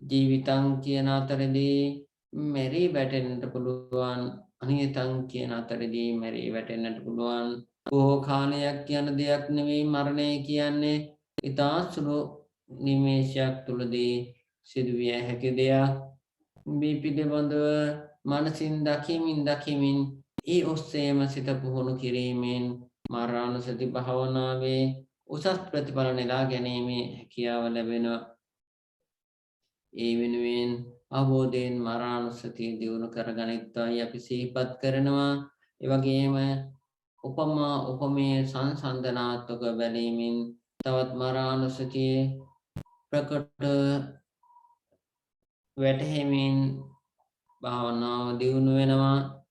Speaker 2: ජීවිතං කියන අතරදී මැරී වැටෙන්නට පුළුවන්. අනියතං කියන අතරදී මැරී වැටෙන්නට පුළුවන්. බොහෝ කාලයක් යන දෙයක් නෙවෙයි මරණය කියන්නේ. ඉතා සුළු නිමේෂයක් තුලදී සිදුවිය හැකි දෙයක්. මේ පිළිබඳව මනසින් දකිමින් ඒ ඔස්සේම සිත පුහුණු කිරීමෙන් මරණසති භාවනාවේ උසස් ප්‍රතිඵල නෙලා ගැනීමේ හැකියාව ලැබෙනවා. ඒ වෙනුවෙන් අවබෝධයෙන් මරණසතිය දියුණු කරගනිත්වායි අපි සිහිපත් කරනවා. ඒ වගේම උපමා උපමේය සංසන්දනාත්මක බැලීමෙන් තවත් මරණසතිය ප්‍රකට වැටහෙමින් භාවනාව දියුණු වෙනවා.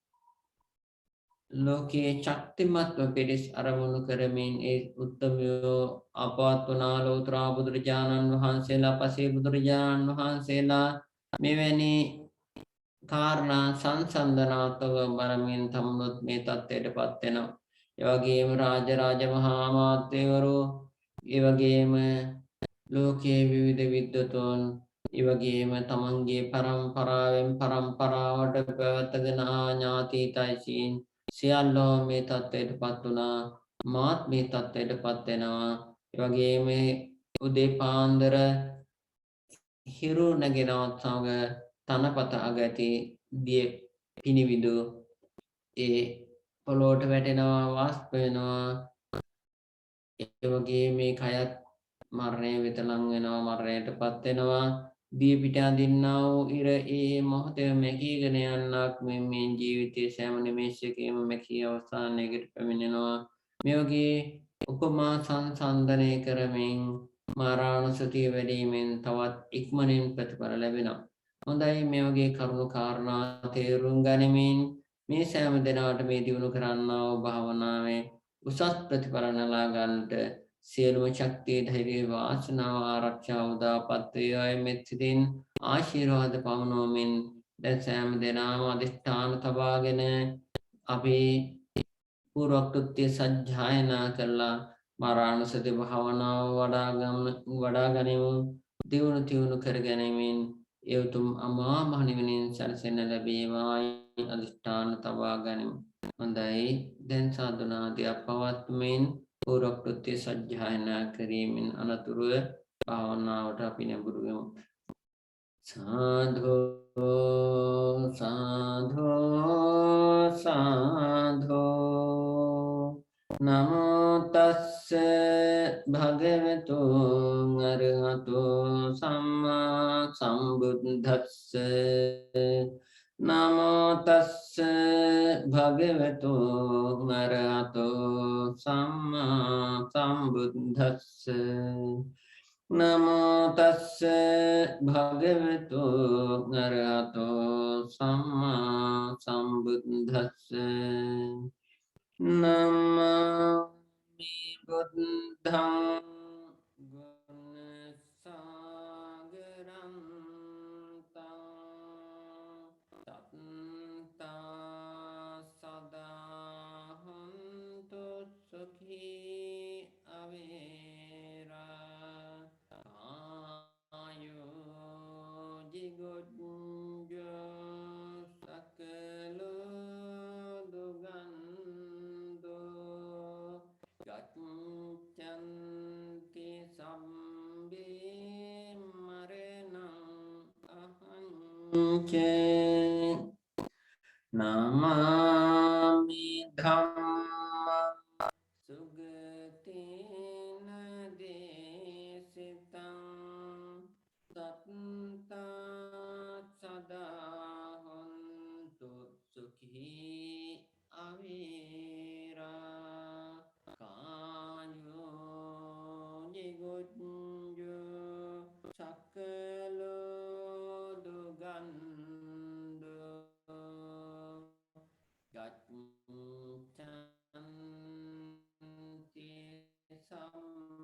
Speaker 2: ලෝකයේ ශක්තිමත්ව පිරිස් අරමුණු කරමින් ඒ උත්තමයෝ අපවත්වනා ලෝතර බුදුරජාණන් වහන්සේලා පසේ බුදුරජාණන් වහන්සේලා මෙවැනි කාරණා සංසන්දනාත්මක බලමින් තමුණුත් මේ තත්ත්වයටපත් වෙනවා. ඒ වගේම රාජ මහා අමාත්‍යවරු, ඒ වගේම ලෝකයේ විවිධ විද්වතුන්, ඒ වගේම තමන්ගේ පරම්පරාවෙන් පරම්පරාවට පැවතගෙන ඥාතීතයිසින් සියල්ලෝ මේ තත්ත්වයටපත් වුණා. මාත් මේ තත්ත්වයටපත් වෙනවා. ඒ වගේම උදේ පාන්දර හිරු නැගෙනවත් සමග තනපත අගති දිය පිනිවිදු ඒ පොළොවට වැටෙනවා, වාෂ්ප වෙනවා. ඒ වගේ මේ කයත් මරණය වෙත ලං වෙනවා, මරණයටපත් වෙනවා. දිය පිට අඳින්නා වූ ඉර ඒ මොහොතේ මැකීගෙන යන්නක් මේ ජීවිතයේ සෑම නිමේෂයකම මැකී අවසානයකට පැමිණෙනවා. මේ වගේ උපමා සංසන්දනය කරමින් මරණසතිය වැඩිමෙන් තවත් ඉක්මනින් ප්‍රතිඵල ලැබෙනවා. හොඳයි, මේ වගේ කරුණු කාරණා තේරුම් ගනිමින් මේ සෑම දිනකට මේ දිනු කරන්නා වූ භාවනාවේ උසස් ප්‍රතිඵල නෙලා ගන්නට සියලුම ශක්තිය ධෛර්ය වාසනාව ආරක්ෂා උදාපත් වේවායි මෙත් සිතින් ආශිර්වාද පවනෝමින් දැන් සෑම දිනම අදිෂ්ඨාන තබාගෙන අපි පූර්වකෘත්‍ය සජ්ජායනා කරලා මරණසති භාවනාව වඩා ගනිමු. දියුණු කර ගැනීමෙන් ඒ උතුම් අමා මහ නිවනින් සැනසෙන්න ලැබේවායි අදිෂ්ඨාන තබා ගනිමු. හොඳයි, දැන් සාදුනාදයක් පවත්වමින් පූර්වකෘත්‍ය සජ්ජායනා කිරීමෙන් අනතුරුව භාවනාවට අපි නැඹුරු වෙමු. සාධු සාධු සාධු නමෝ තස්ස භගවතු අරහතෝ සම්මා සම්බුද්දස්ස නමෝ තස්ස භගවතු අරහතෝ සම්මා සම්බුද්දස්ස නමෝ තස්ස භගවතු අරහතෝ සම්මා සම්බුද්දස්ස නමාමි බුද්ධං ගුණ සාගරං තත්තා සදා හන්තු සුඛී අවේරා ආයෝ ජිගොජ්ජෝ සකලෝ දුගන්දෝ ගච්ඡන්ති සම්බේ මරණං අහංචේ නමාමි ධම්මං සුගතේන දේශිතං තත්තා සදා හොන්තු සුඛී අවේරා කායෝ නිගොජ්ජෝ සකලෝ දුගන්දෝ ගච්ඡන්ති සම්බේ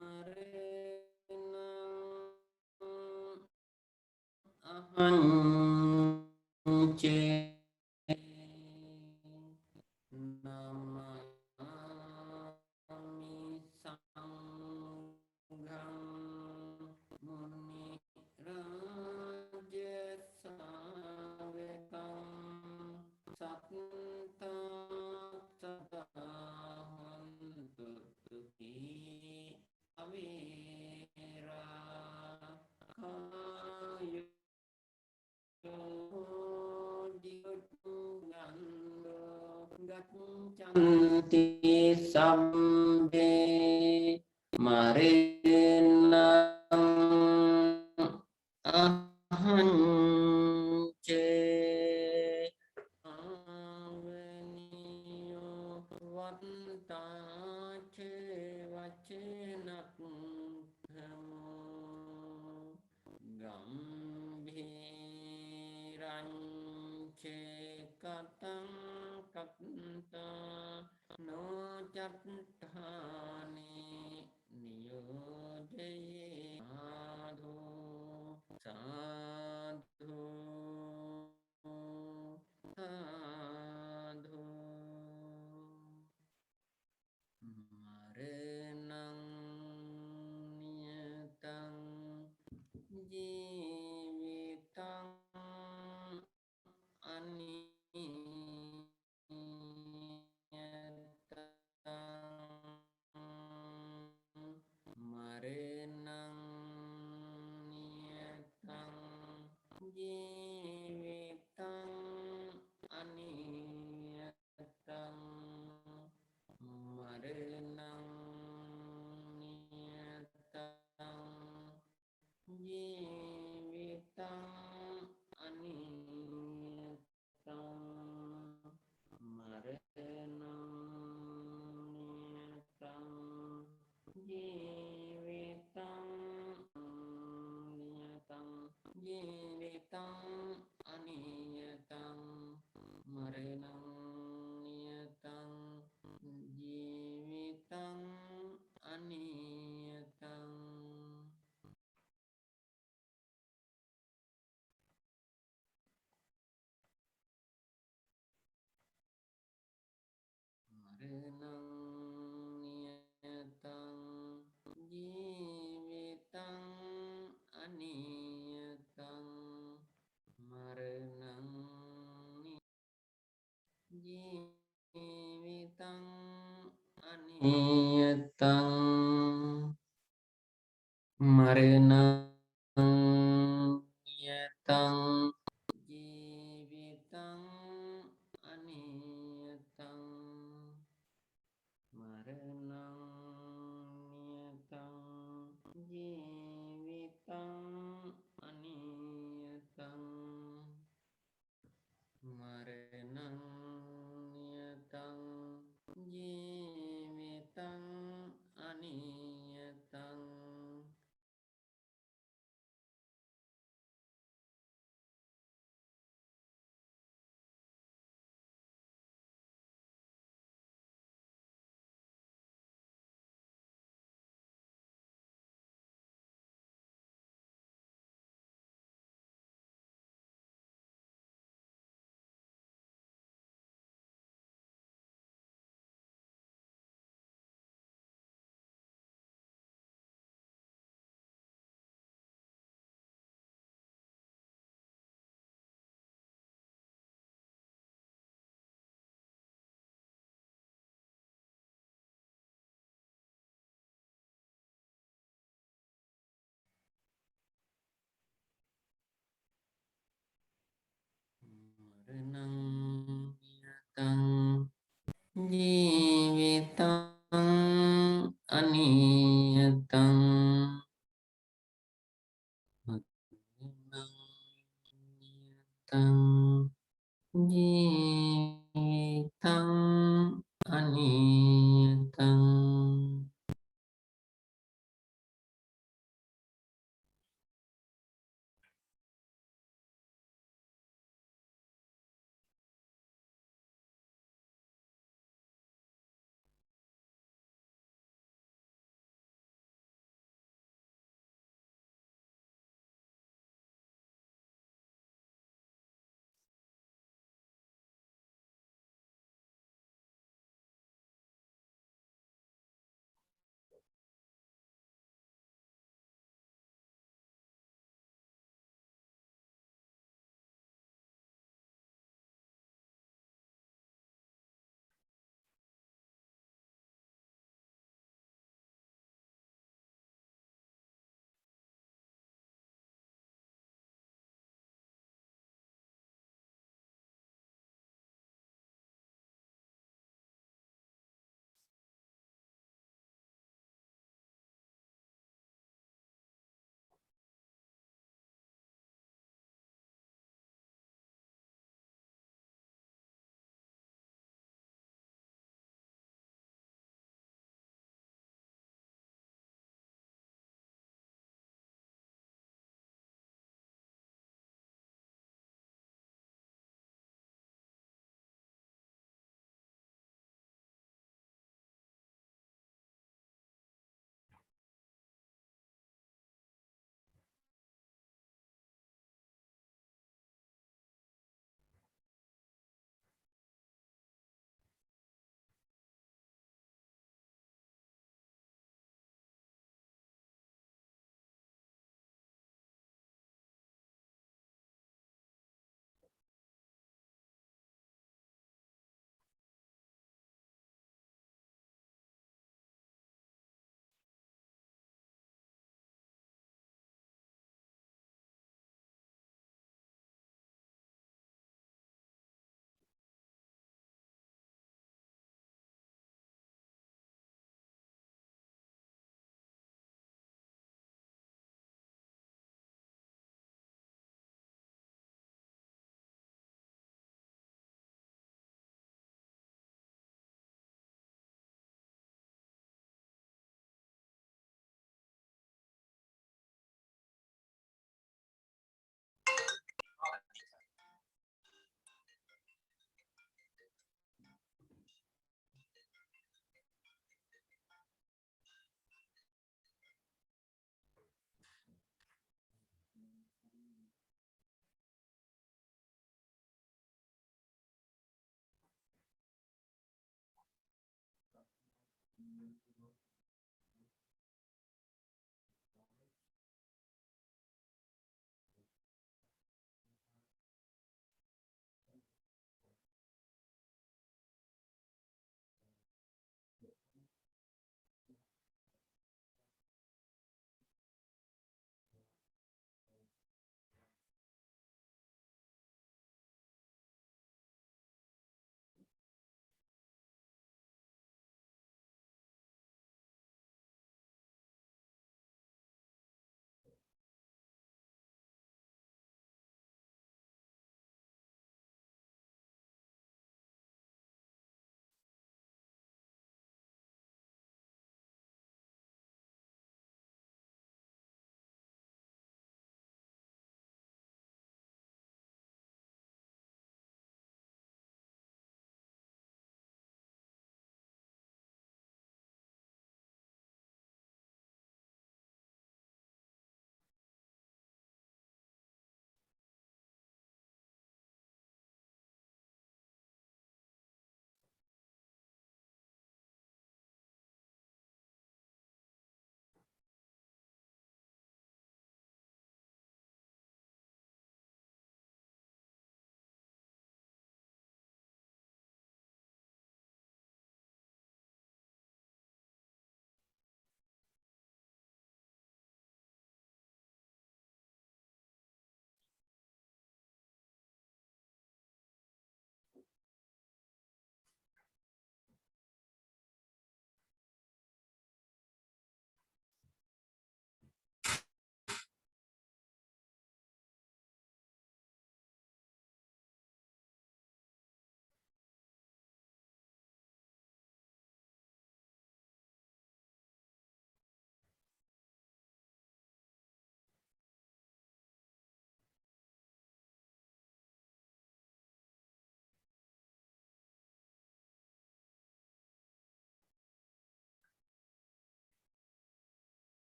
Speaker 2: මරණං අහංචේ නමාමි සංඝං මුනි රාජ සාවකං සත්තා සදා හොන්තු සුඛී අවේරා කායෝ දිගුණ්ඩෝ ගච්ඡන්ති සම්බේ මරෙන්නං අහංචේ ආවනියෝ වත්තාචේ වචනක් ධමෝ ගම්භීරංචේ කතං කත්තා නොචත්තානේ නියෝජයේ සාධු සාධු සාධු මරණං නියතං ජීවිතං මරණං නියතං ජීවිතං අනියතං මරණං නියතං ජීවිතං අනියතං මරණං නියතං ජීවිතං නියතං ජීවිතං අනියතං මරණං නියතං ජීවිතං අනියතං මරණං නියතං ජීවිතං අනියතං මරණං ජීවිතං අනියතං මරණං නියතං ජීවිතං අනියතං මරණං නියතං ජීවිතං අනියතං මරණං නියතං ජීවිතං අනියතං මරණං නියතං ජීවිතං අනියතං මරණං නියතං ජීවිතං අනියතං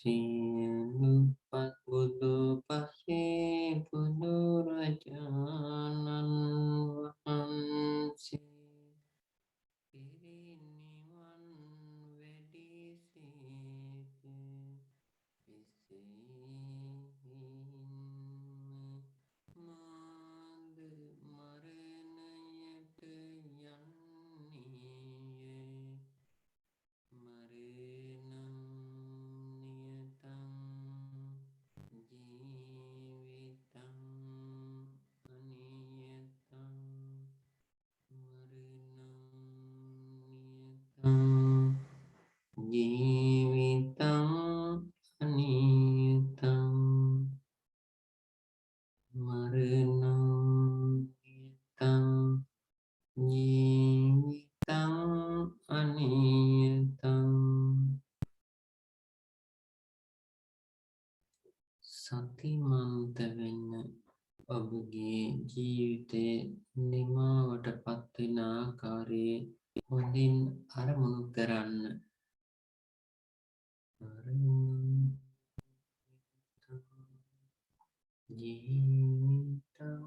Speaker 2: Silupat budu pasi budu rajanan wahansi Piriniwan wedi sike Pisihin made marenayete yanniye Marenam niyatang jivitam aniyatang Marenam niyatang jivitam aniyatang Marenam niyatang jivitam aniyatang සතිමන්ත වෙන්න ඔබගේ ජීවිතයේ නිමාවට පත්වෙන ආකාරයේ හොඳින් අරමුණු කරන්න. ජීවිතං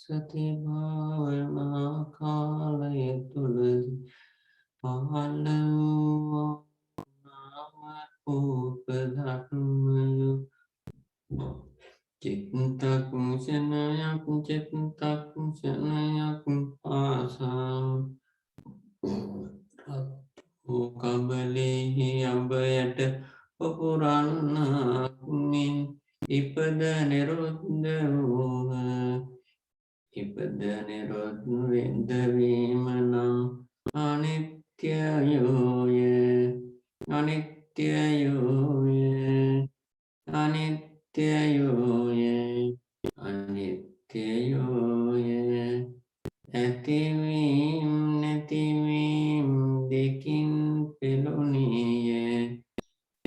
Speaker 2: සති භාවනා කාලය තුලදී පහළ වූ නාම රූප ධර්මය චිත්තක්ෂණයක් පාසා කබලෙහි අඹයට පපුරන්නක් මෙන් ඉපද නිරුද්ධ වූහ. ඉපද නිරුද්ධ වීම නම් අනිත්‍යයෝය අනිත්‍යයෝය අනිත්‍යයෝය අනිත්‍යයෝය ඇතිවීම නැතිවීම දෙකින් පෙළුණිය.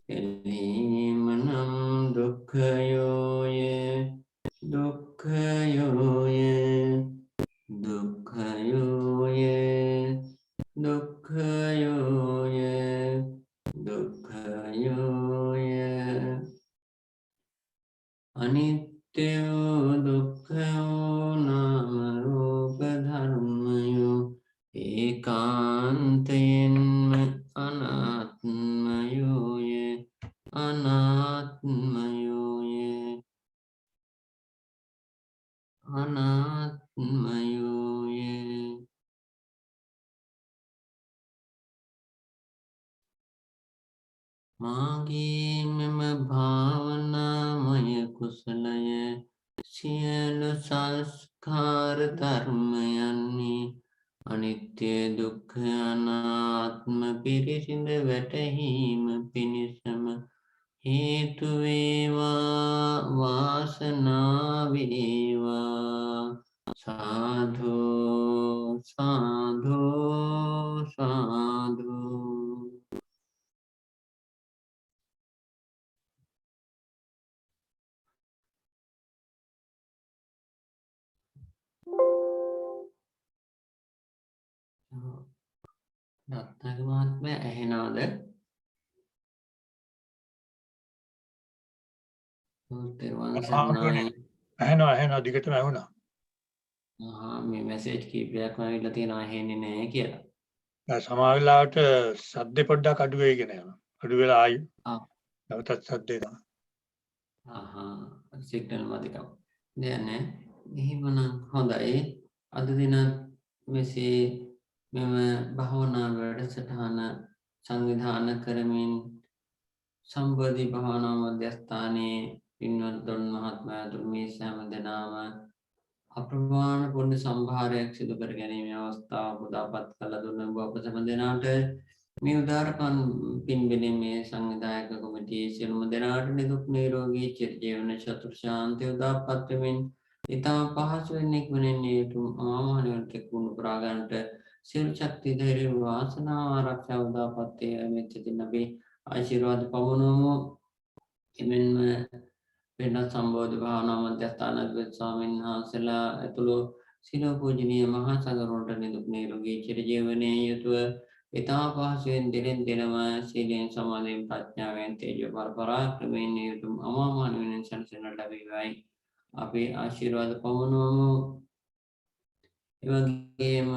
Speaker 2: එලීම නම් දුක්ඛයෝය දුක්ඛයෝය දුක්ඛයෝය දුක්ඛයෝය දුක්ඛයෝය අනිත්‍යෝ දුක්ඛෝ නාම රූප ධර්මයෝ ඒකාන්තයෙන්ම අනාත්මයෝය අනාත්මයෝය අනාත්මයෝය. මාගේ මෙම භාවනාමය කුසලය සියලු සංස්කාර ධර්මයන්හි අනිත්‍ය දුක්ඛ අනාත්ම පිරිසිඳ වැටහීම පිණිසම හේතු වේවා වාසනාව වේවා. සාධු සාධු සාධු. රත්නායක මහත්මයා ඇහෙනවද?
Speaker 4: ඇහෙනවා දිගටම ඇහුණා.
Speaker 2: මේ මැසේජ් කීපයක්ම ඇවිල්ලා තියෙනවා ඇහෙන්නේ නැහැ කියලා.
Speaker 4: සමහර වෙලාවට සද්ද පොඩ්ඩක් අඩු වෙයිගෙන යනවා. අඩු වෙලා ආයි නැවතත් සද්දේ
Speaker 2: තමයි. සිග්නල් මදිකම. දැන් එහෙමනම් හොඳයි. අද දින මෙසේ මෙම භාවනා වැඩසටහන සංවිධානය කරමින් සම්බෝධි භාවනා මධ්‍යස්ථානයේ පින්වත්තුන් මහත්මයාතුන් මේ සෑම දෙනාම අප්‍රමාණ පුණ්‍ය සම්භාරයක් සිදු කර ගැනීමේ අවස්ථාව උදාපත් කළ දුන්න ඔබ සෑම දෙනාට මේ උදාරකම් පින්බිනීමේ සංවිධායක කොමිටියේ සියලුම දෙනාට නිදුක් නිරෝගී චිරජීවන චතුර් ශාන්තිය උදාපත් වෙමින් ඊටම පහසුවෙන් ඉක්මනින් නියුතුම් අමා මහ නිවනට කුණු පුරා ගන්නට සියලු ශක්ති ධෛර්ය වාසනාව ආරක්ෂා උදාපත් වේ මෙච්ච දින අපි ආශිර්වාද පවනමු. එමෙන්ම වෙනත් සම්බෝධි භාවනා මධ්‍යස්ථානාධිපති ස්වාමීන් වහන්සේලා ඇතුළු සියලු පූජනීය මහා සංඝරත්නයට නිදුක් නිරෝගී චිරජීවනයේ යුතුව ඊටම පහසුවෙන් දිනෙන් දිනම සීලෙන් සමාධියෙන් ප්‍රඥාවෙන් තේජෝ පරපරාක්‍රමයෙන් යුතුම් අමා මහ නිවනින් සැනසෙන්නට ලැබේවයි අපි ආශිර්වාද පවනමු. එවැගේම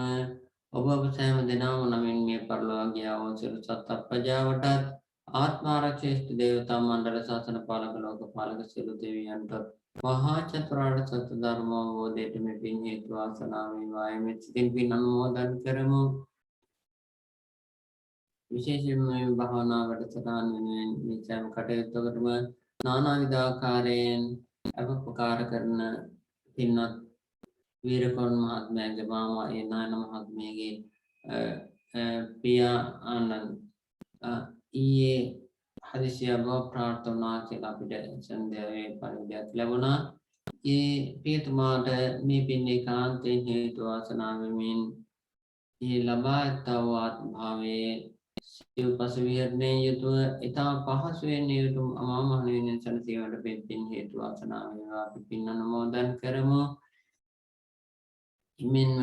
Speaker 2: ඔබ සෑම දෙනාම නමින් මේ පරලෝක ගියා සියලු සත්ත්ව ප්‍රජාවටත් ආත්මාරක්ෂේෂ්ඨ දේවතා මණ්ඩල ශාසන පාලක ලෝකපාලක සියලු දෙවියන්ට මහා චතුරාර්ය සත්‍ය ධර්ම අවබෝධයට මේ පින් හේතු වාසනා වේවා. මේ සිතින් පින් අනුමෝදන් කරමු. විශේෂයෙන්ම මේ භාවනා වැඩසටහන වෙනුවෙන් මේ සෑම කටයුත්තකටම නානාවිධ ආකාරයෙන් අපපකාර කරන පින්වත් වීරකෝන් මහත්මයාගේ මාමා ඒ නායන මහත්මියගේ පියා ආනන්ද ඊයේ හදිසිය බව ප්‍රාර්ථනා කියලා අපිට සන්ධ්‍යාවේ පරිදයක් ලැබුණා. ඒ පියතුමාට මේ පින් ඒකාන්තයෙන් හේතු වාසනා වෙමින් ඒ ලබා ඇත්තා වූ ආත්ම භාවයේ සිව්පස විහරණයේ යුතුව ඊටම පහසුවෙන් යුතුම් අමා මහ නිවනින් සැනසීමට පින් හේතු වාසනා වේවා. අපි පින් අනුමෝදන් කරමු. ඉමෙන්ම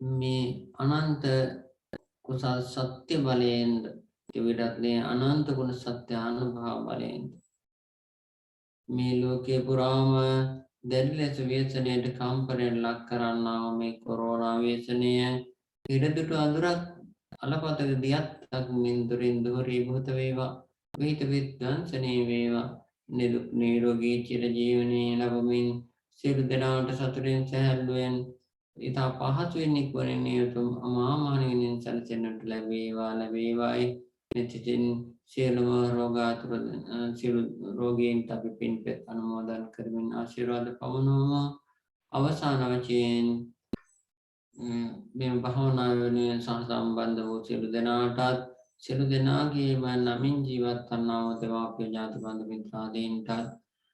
Speaker 2: මේ අනන්ත කුසල් සත්‍ය බලයෙන් කෙවිඩත්නේ අනන්ත ගුණ සත්‍ය අනුභව බලයෙන් මේ ලෝකේ පුරාම දැඩි ලෙස ව්‍යසනයට කම්පනයට ලක් කරන්නා වූ මේ කොරෝනා ව්‍යසනය ඉරදුටු අඳුරක් අලපතක දියත්තක් මින්දුරින් දුරීභූත වේවා විහිත විද්වංසනී වේවා නිදුක් නිරෝගී චිරජීවනයේ ලැබමින් සියලු දෙනාට සතුටින් සැහැල්ලුවෙන් ඉතා පහසුවෙන් නික්වන යුතුම් අමා මහ නිවනින් සැලසෙන්නට ලැබේවායි නිතින් සියලුම රෝගාතුර සියලු රෝගීන්ට අපි පින්පෙත් අනුමෝදන් කරමින් ආශිර්වාද පමුණුවමු. අවසාන වශයෙන් මේ භාවනා වෙනුවෙන් සම්බන්ධ වූ සියලු දෙනාටත් සියලු දෙනාගේම නමින් ජීවත් වන්නා වූ දෙමාපිය ඥාති බන්ධු මිත්‍රාදීන්ටත්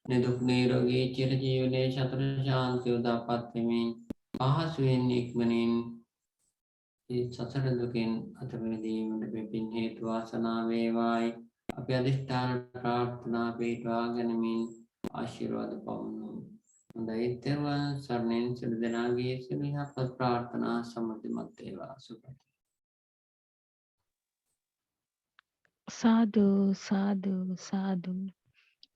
Speaker 2: නිදුක් නිරෝගී චිරජීවනයේ චතුර ශාන්තිය උදාපත් වෙමින් පහසුවෙන් ඉක්මනින් ඒ සසර දුකින් අත මිදීමට මේ පින් හේතු වාසනා වේවායි අපි අධිෂ්ඨාන ප්‍රාර්ථනා පිටවා ගනිමින් ආශිර්වාද පවුණු. හොඳයි තෙරුවන් සරණින් සියලු දෙනාගේ සියලු යහපත් ප්‍රාර්ථනා සමෘද්ධිමත් වේවා සුපති.
Speaker 1: සාදු සාදු සාදු.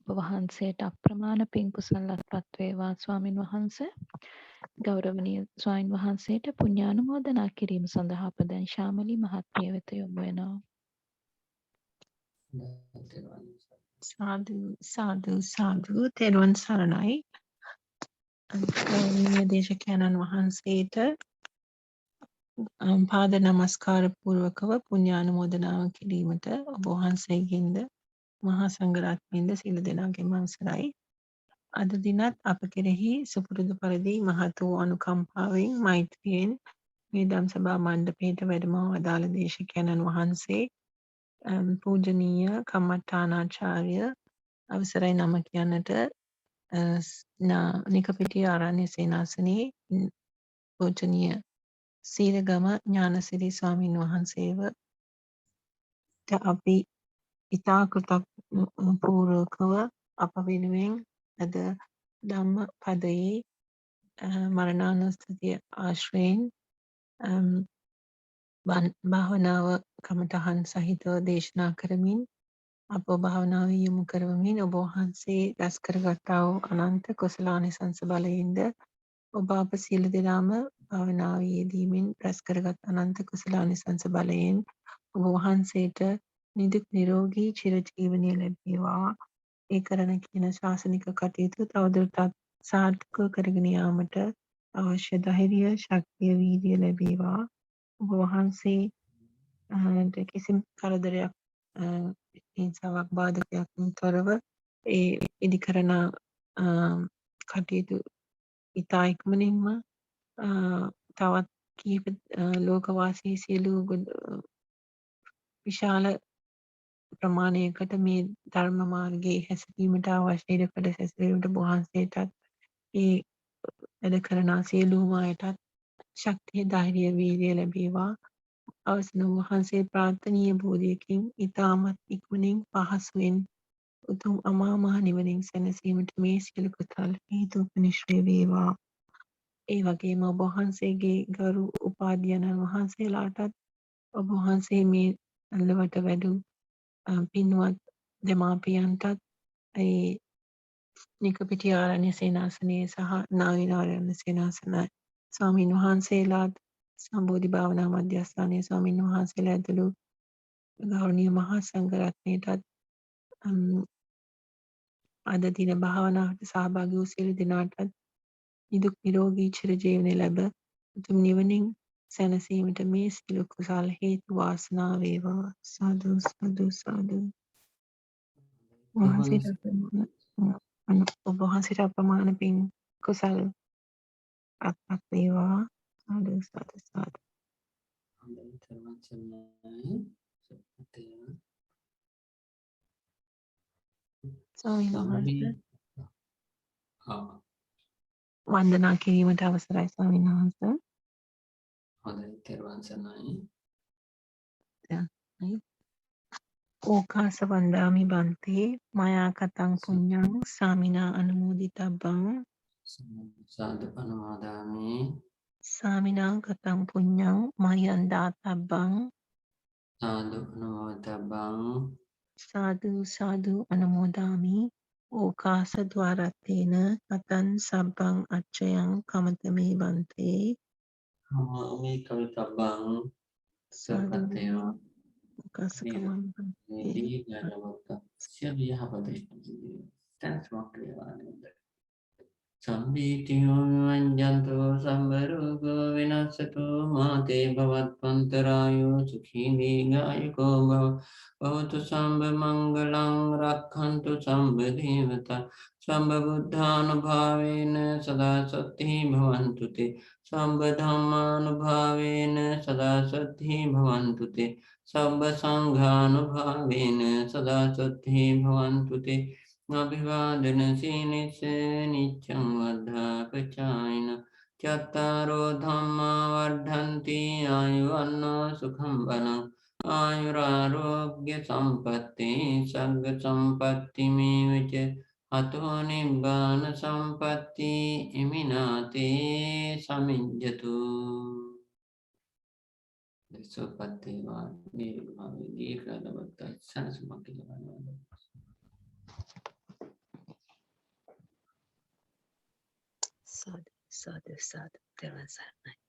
Speaker 1: ඔබ වහන්සේට අප්‍රමාණ පින් කුසලත්පත් වේවා ස්වාමින් වහන්සේ. ගෞරවනීය ස්වාමින් වහන්සේට පුණ්‍යානුමෝදනා කිරීම සඳහා අප දැන් ශාමලී මහත්මිය වෙත යොමු වෙනවා.
Speaker 5: සාදු සාදු සාදු තෙරුවන් සරණයි. ගෞරවනීය දේශකයන්න් වහන්සේට පාද නමස්කාර පූර්වකව පුණ්‍යානුමෝදනාව කිරීමට ඔබ වහන්සේගෙන්ද මහා සංඝරත්නයෙන්ද සියලු දෙනාගේම අවසරයි. අද දිනත් අප කෙරෙහි සුපුරුදු පරිදි මහත් වූ අනුකම්පාවෙන් මෛත්‍රියෙන් මේ ධම් සභා මණ්ඩපයට වැඩම වදාළ දේශකයන්න් වහන්සේ පූජනීය කම්මඨානාචාර්ය අවසරයි නම කියන්නට නිකපිටිය ආරණ්‍ය සේනාසනයේ පූජනීය සීලගම ඥානසිරි ස්වාමීන් වහන්සේව අපි ඉතා කෘතඥපූර්වකව අප වෙනුවෙන් අද ධම්ම පදයේ මරණානුස්සතිය ආශ්‍රයෙන් භාවනාව කමඨහන් සහිතව දේශනා කරමින් අප භාවනාව යොමු කරවමින් ඔබ වහන්සේ රැස් කරගත්තා වූ අනන්ත කුසලානිසංස බලයෙන්ද ඔබ අප සියලු දෙනාම භාවනාව යෙදීමෙන් රැස් කරගත් අනන්ත කුසලානිසංස බලයෙන් ඔබ වහන්සේට නිදුක් නිරෝගී චිරජීවනය ලැබේවා. ඒ කරන කියන ශාසනික කටයුතු තවදුරටත් සාර්ථකව කරගෙන යාමට අවශ්‍ය ධෛර්යය, ශක්තිය, වීර්යය ලැබේවා. ඔබ වහන්සේ කිසිම කරදරයක් හිංසාවක් බාධකයක්ින් තොරව ඒ ඉදිකරන කටයුතු ඉතා ඉක්මනින්ම තවත් කීප ලෝකවාසී සියලු විශාල ප්‍රමාණයකට මේ ධර්ම මාර්ගයේ හැසිරීමට අවශ්‍ය ඉඩකඩ සැසරීමට වහන්සේටත් ඒ වැඩ කරන සියලුම අයටත් ශක්තිය, ධෛර්යය, වීර්යය ලැබේවා. අවසන වහන්සේ ප්‍රාර්ථනීය බෝධියකින් ඉතාමත් ඉක්මනින් පහසුවෙන් උතුම් අමා මහ නිවනින් සැනසීමට මේ සියලු කුසල් හේතුපනිශ්‍රේ වේවා. ඒ වගේම ඔබ වහන්සේගේ ගරු උපාධ්‍යයන්න් වහන්සේලාටත් ඔබ වහන්සේ මේ ලොවට වැඩු පින්වත් දෙමාපියන්ටත් ඒ නිකපිටිය ආරණ්‍ය සේනාසනයේ සහ නාවින ආරණ්‍ය සේනාසන ස්වාමීන් වහන්සේලාත් සම්බෝධි භාවනා මධ්‍යස්ථානයේ ස්වාමීන් වහන්සේලා ඇතුළු ගෞරවනීය මහා සංඝරත්නයටත් අද දින භාවනාවට සහභාගී වූ සියලු දෙනාටත් නිදුක් නිරෝගී චිරජීවනය ලැබ උතුම් නිවනින් සැනසීමට මේ සියලු කුසල් හේතු වාසනා වේවා. සාදු සාදු සාදු. ඔබ වහන්සේට අප්‍රමාණ පින් කුසල් අත්පත් වේවා. සාදු සාදු සාදු. වන්දනා කිරීමට අවසරයි ස්වාමීන් වහන්සේ.
Speaker 2: හොඳයි තෙරුවන් සරණයි.
Speaker 5: ඕකාස වන්දාමි බන්තේ මයා කතං පුඤ්ඤං සාමිනා අනුමෝදිතබ්බං
Speaker 2: साधु अनुमोदामि
Speaker 5: Saminang katang punyang mayandatabang
Speaker 2: Sadhu अनुमोदबं
Speaker 5: sadhu sadhu anumodami okasa dwaratena katan sabbang acchayang kamatame bante
Speaker 2: हमामि कवितबं
Speaker 5: sadhu
Speaker 2: सपतयो
Speaker 5: okasa kamam
Speaker 2: Nidhi
Speaker 5: bante.
Speaker 2: ज्ञानवत्ता Siddhi हपते thanks for clearing Sambhitiyo vimanjanto sambarogo vinasato mate bhavatpantarayo sukhini gayako bhavatu samba mangalang rakhantu samba devata samba buddhanubhavena sada sati bhavantu te samba dhammanubhavena sada sati bhavantu te samba sanghanubhavena sada sati bhavantu te अभिवादन सीनिसे नित्यं वर्धपचायन चत्तारो धम्मा वर्धन्ति आयुवन्नो सुखं वनं आयुरारोग्य संपत्ति सर्ग संपत्तिमेव च अतो निब्बान संपत्ति इमिनाते समिज्जतु सुपत्तिवान दीर्घादवत्ता संस्मकिलवान
Speaker 5: Sadhu sadhu sadhu. Terima kasih.